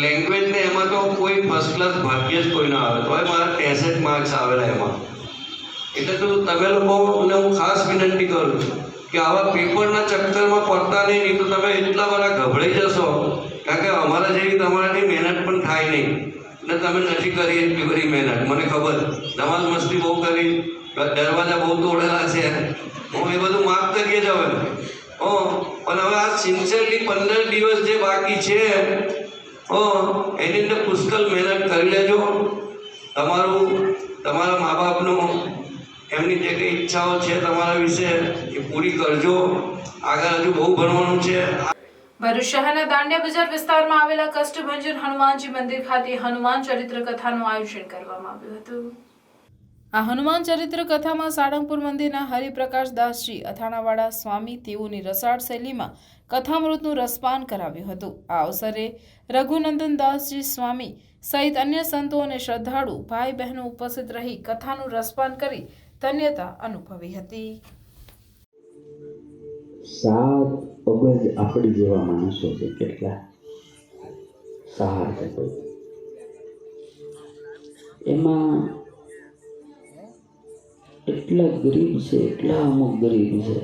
લેંગ્વેજ ને એમાં તો કોઈ ફર્સ્ટ ક્લાસ ભાગ્ય જ કોઈ ના આવે. તોય મારા 63 માર્ક્સ આવેલા એમાં. એટલે તો તમે લોકોને હું ખાસ વિનંતી કરું છું કે આવા પેપરના ચક્કરમાં પડતા નહીં તો તમે એટલા બધા ગભરાઈ જશો, કારણ કે અમારા જેવી તમારાથી મહેનત પણ થાય નહીં. એટલે તમે નથી કરી એટલી બધી મહેનત, મને ખબર. ધમાલ મસ્તી બહુ કરી, દરવાજા બહુ તોડેલા છે, હું એ બધું માફ કરીએ જ હવે. પણ હવે આ સિન્સિયરલી 15 દિવસ જે બાકી છે એની અંદર પુષ્કળ મહેનત કરી લેજો. તમારા મા બાપનું એમની જે કંઈ ઈચ્છાઓ છે તમારા વિશે એ પૂરી કરજો. આગળ હજુ બહુ ભણવાનું છે. ભરૂચ શહેરના દાંડિયા બજાર વિસ્તારમાં આવેલા કષ્ટભંજન હનુમાનજી મંદિર ખાતે હનુમાન ચરિત્ર કથાનું આયોજન કરવામાં આવ્યું હતું. આ હનુમાન ચરિત્ર કથામાં સાળંગપુર મંદિરના હરિપ્રકાશ દાસજી અથાણાવાળા સ્વામી તેઓની રસાળ શૈલીમાં કથામૃતનું રસપાન કરાવ્યું હતું. આ અવસરે રઘુનંદન દાસજી સ્વામી સહિત અન્ય સંતો અને શ્રદ્ધાળુ ભાઈ બહેનો ઉપસ્થિત રહી કથાનું રસપાન કરી ધન્યતા અનુભવી હતી. 7 અબજ આપણી જેવા માણસો છે, કેટલા 7 અબજ. એમાં એટલા ગરીબ છે, એટલા અમુક ગરીબ છે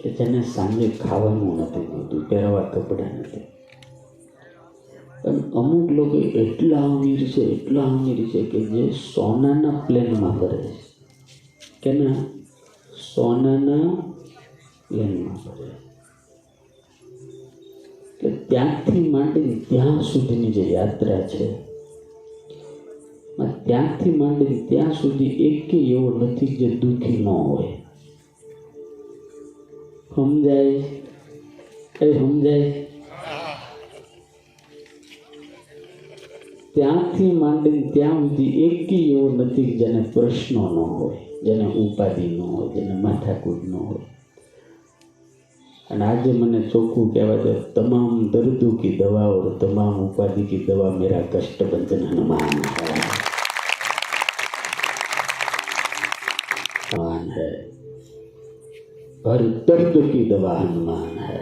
કે જેને સાંજે ખાવાનું નથી મળતું, પહેરવા કપડાં નથી. અને અમુક લોકો એટલા અમીર છે કે જે સોનાના પ્લેનમાં ફરે છે. કેના? સોનાના પ્લેનમાં ફરે. કે ત્યાંથી માંડીને ત્યાં સુધીની જે યાત્રા છે, ત્યાંથી માંડીને ત્યાં સુધી એક એવો નથી જે દુઃખી ન હોય. સમજાય? સમજાય? ત્યાંથી માંડીને ત્યાં સુધી એક એવો નથી જેને પ્રશ્નો ન હોય, જેને ઉપાધિ ન હોય, જેને માથાકૂટ ન હોય. અને આજે મને ચોખ્ખું કહેવાય છે, તમામ દર્દों की दवा और तमाम उपाधि की दवा मेरा कष्टभंजन हनुमान है. हर दर्द की दवा हनुमान है.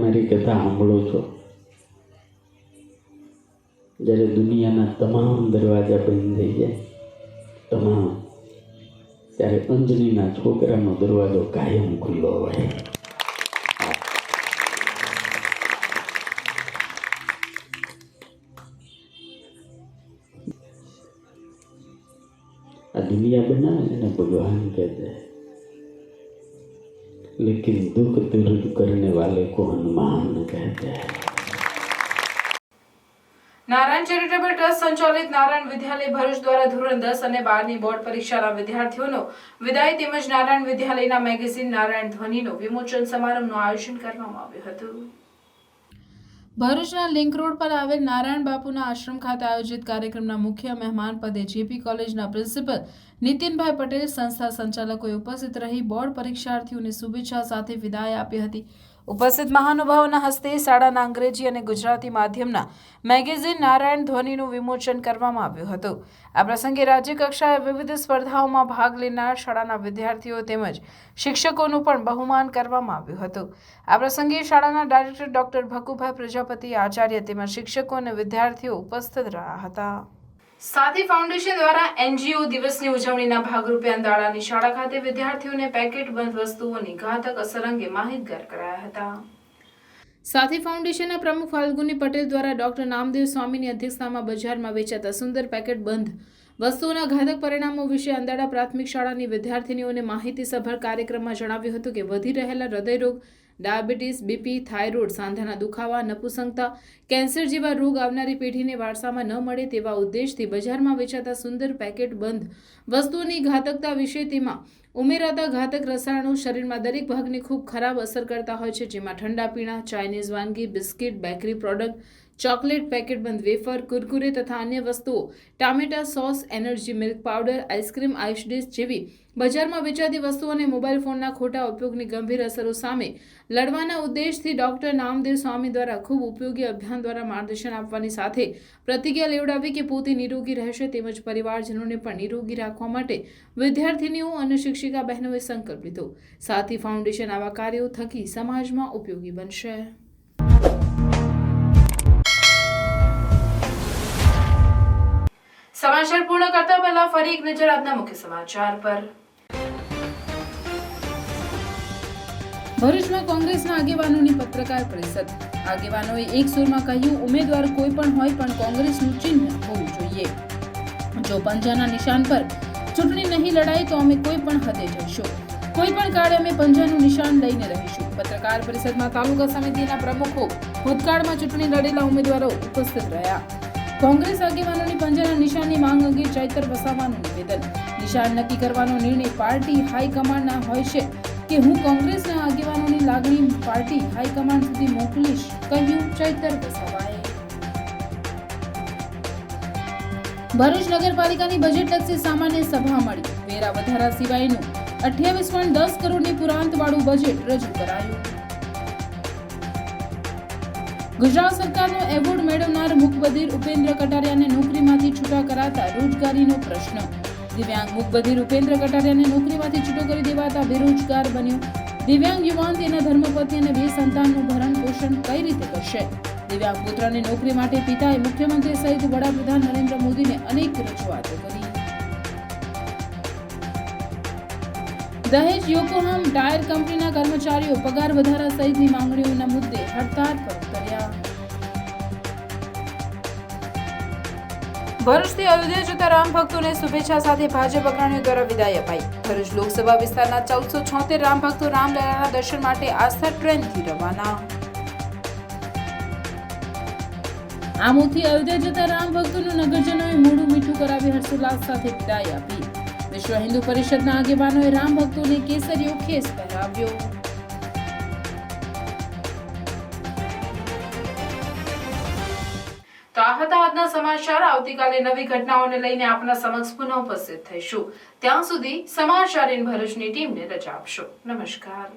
મારી કથા સાંભળો છો, જ્યારે દુનિયાના તમામ દરવાજા બંધ થઈ જાય, તમામ, ત્યારે અંજનીના છોકરાનો દરવાજો કાયમ ખુલ્લો હોય. આ દુનિયા બનાવે એને ભગવાન कहते हैं, लेकिन दुख दर्द करने वाले को हनुमान कहते हैं. નારાયણ ચેરિટેબલ ટ્રસ્ટ સંચાલિત નારાયણ વિદ્યાલય ભરૂચ દ્વારા ધોરણ 10 અને 12ની બોર્ડ પરીક્ષાના વિદ્યાર્થીઓનો વિદાય તેમજ નારાયણ વિદ્યાલયના મેગેઝિન નારાયણ ધ્વનિનો વિમોચન સમારંભનું આયોજન કરવામાં આવ્યું હતું. ભરૂચના લિંક રોડ પર આવેલ નારાયણ બાપુના આશ્રમ ખાતે આયોજિત કાર્યક્રમના મુખ્ય મહેમાન પદે જેપી કોલેજના પ્રિન્સિપલ નીતિનભાઈ પટેલ, સંસ્થા સંચાલકોએ ઉપસ્થિત રહી બોર્ડ પરીક્ષાર્થીઓને શુભેચ્છા સાથે વિદાય આપી હતી. ઉપસ્થિત મહાનુભાવોના હસ્તે શાળાના અંગ્રેજી અને ગુજરાતી માધ્યમના મેગેઝિન નારાયણ ધ્વનિનું વિમોચન કરવામાં આવ્યું હતું. આ પ્રસંગે રાજ્ય કક્ષાએ વિવિધ સ્પર્ધાઓમાં ભાગ લેનાર શાળાના વિદ્યાર્થીઓ તેમજ શિક્ષકોનું પણ બહુમાન કરવામાં આવ્યું હતું. આ પ્રસંગે શાળાના ડાયરેક્ટર ડોક્ટર ભકુભાઈ પ્રજાપતિ, આચાર્ય તેમજ શિક્ષકો અને વિદ્યાર્થીઓ ઉપસ્થિત રહ્યા હતા. સાથી ફાઉન્ડેશન દ્વારા એનજીઓ દિવસની ઉજવણીના ભાગરૂપે અંદાળાની શાળા ખાતે વિદ્યાર્થીઓને પેકેટ બંધ વસ્તુઓની ઘાતક અસર અંગે માહિતગાર કરાયા હતા. સાથી ફાઉન્ડેશનના પ્રમુખ ફાલ્ગુની પટેલ દ્વારા ડોક્ટર નામદેવ સ્વામીની અધ્યક્ષતામાં બજારમાં વેચાતા સુંદર પેકેટ બંધ વસ્તુઓના ઘાતક પરિણામો વિશે અંદાળા પ્રાથમિક શાળાની વિદ્યાર્થીનીઓને માહિતીસભર કાર્યક્રમમાં જણાવ્યું હતું કે વધી રહેલા હૃદયરોગ, ડાયાબિટીસ, બીપી, થાઇરોઇડ, સાંધાના દુખાવા, નપુસંગતા, કેન્સર જેવા રોગ આવનારી પેઢીને વારસામાં ન મળે તેવા ઉદ્દેશથી બજારમાં વેચાતા સુંદર પેકેટ બંધ વસ્તુઓની ઘાતકતા વિશે તેમાં ઉમેરાતા ઘાતક રસાયણો શરીરમાં દરેક ભાગને ખૂબ ખરાબ અસર કરતા હોય છે, જેમાં ઠંડા પીણા, ચાઇનીઝ વાનગી, બિસ્કિટ, બેકરી પ્રોડક્ટ, ચોકલેટ, પેકેટબંધ વેફર, કુરકુરે તથા અન્ય વસ્તુઓ, ટામેટા sauce, energy milk powder, ice cream, ice dish જેવી બજારમાં વેચાતી વસ્તુઓ અને મોબાઈલ ફોનના ખોટા ઉપયોગની ગંભીર અસરો સામે લડવાના ઉદ્દેશથી ડોક્ટર નામદેવ સ્વામી દ્વારા ખૂબ ઉપયોગી અભિયાન દ્વારા માર્ગદર્શન આપવાની સાથે પ્રતિજ્ઞા લેવડાવી કે પોતે નિરોગી રહેશે તેમજ પરિવારજનોને પણ નિરોગી રાખવા માટે વિદ્યાર્થીનીઓ અને શિક્ષિકા બહેનોએ સંકલ્પ લીધો. સાથી ફાઉન્ડેશન આવા કાર્યો થકી સમાજમાં ઉપયોગી બનશે. સમાચાર પૂર્ણ કરતા પહેલા ફરી એક નજર આજના મુખ્ય સમાચાર પર. ભરૂચમાં કોંગ્રેસના આગેવાનોની પત્રકાર પરિષદ. આગેવાનોએ એક સુરમાં કહ્યું, ઉમેદવાર કોઈ પણ હોય પણ કોંગ્રેસનું ચિહ્ન હોવું જોઈએ. જો પંજાના નિશાન પર ચૂંટણી નહીં લડાય તો અમે કોઈ પણ હદે જઈશું. કોઈ પણ કાળે અમે પંજાનું નિશાન લઈને રહીશું. પત્રકાર પરિષદમાં તાલુકા સમિતિના પ્રમુખો, ભૂતકાળમાં ચૂંટણી લડેલા ઉમેદવારો ઉપસ્થિત રહ્યા. કોંગ્રેસ આગેવાનોની પંજાના નિશાનની માંગ અંગે ચૈતર વસાવાનું નિવેદન. નિશાન નક્કી કરવાનો નિર્ણય પાર્ટી હાઈકમાન્ડના હોય છે કે હું કોંગ્રેસના આગેવાનોની લાગણી પાર્ટી હાઈકમાન્ડ સુધી મોકલીશ, કહ્યું ચૈતર વસાવાએ. ભરૂચ નગરપાલિકાની બજેટલક્ષી સામાન્ય સભા મળી. વેરા વધારા સિવાયનું 28.10 કરોડની પુરાંતવાળું બજેટ રજૂ કરાયું. ગુજરાત સરકારનો એવોર્ડ મેળવનાર મૂકબધિર ઉપેન્દ્ર કટારિયાને નોકરીમાંથી છૂટા કરાતા રોજગારીનો પ્રશ્ન. દિવ્યાંગ મૂકબધિર ઉપેન્દ્ર કટારિયાને નોકરીમાંથી છૂટો કરી દેવાતા બેરોજગાર બન્યો. દિવ્યાંગ યુવાન તેના ધર્મપત્ની અને 2 સંતાનનું ભરણ પોષણ કઈ રીતે કરશે? દિવ્યાંગ પુત્રની નોકરી માટે પિતાએ મુખ્યમંત્રી સહિત વડાપ્રધાન નરેન્દ્ર મોદીને અનેક રજૂઆતો કરી. દહેજ યોકોહામ ટાયર કંપનીના કર્મચારીઓ પગાર વધારા સહિતની માંગણીઓના મુદ્દે હડતાળ પર ઉતર્યા. ભરૂચથી અયોધ્યા જતા રામ ભક્તોને શુભેચ્છા સાથે ભાજપ અગ્રણીઓ દ્વારા વિદાય અપાઈ. ભરૂચ લોકસભા વિસ્તારના 1476 રામ ભક્તો રામલલાના દર્શન માટે આસ્થા ટ્રેનથી રવાના. આમોદથી અયોધ્યા જતા રામ ભક્તોનું નગરજનોએ મોઢું મીઠું કરાવી હર્ષોલ્લાસ સાથે વિદાય આપી. વિશ્વ હિન્દુ પરિષદના આગેવાનોએ રામ ભક્તોને કેસરીયો ખેસ પહેરાવ્યો. તો આ હતા આજના સમાચાર. આવતીકાલે નવી ઘટનાઓને લઈને આપના સમક્ષ પુનઃ ઉપસ્થિત થઈશું. ત્યાં સુધી સમાચાર ઇન ભરૂચની ટીમને રજા આપશો. નમસ્કાર.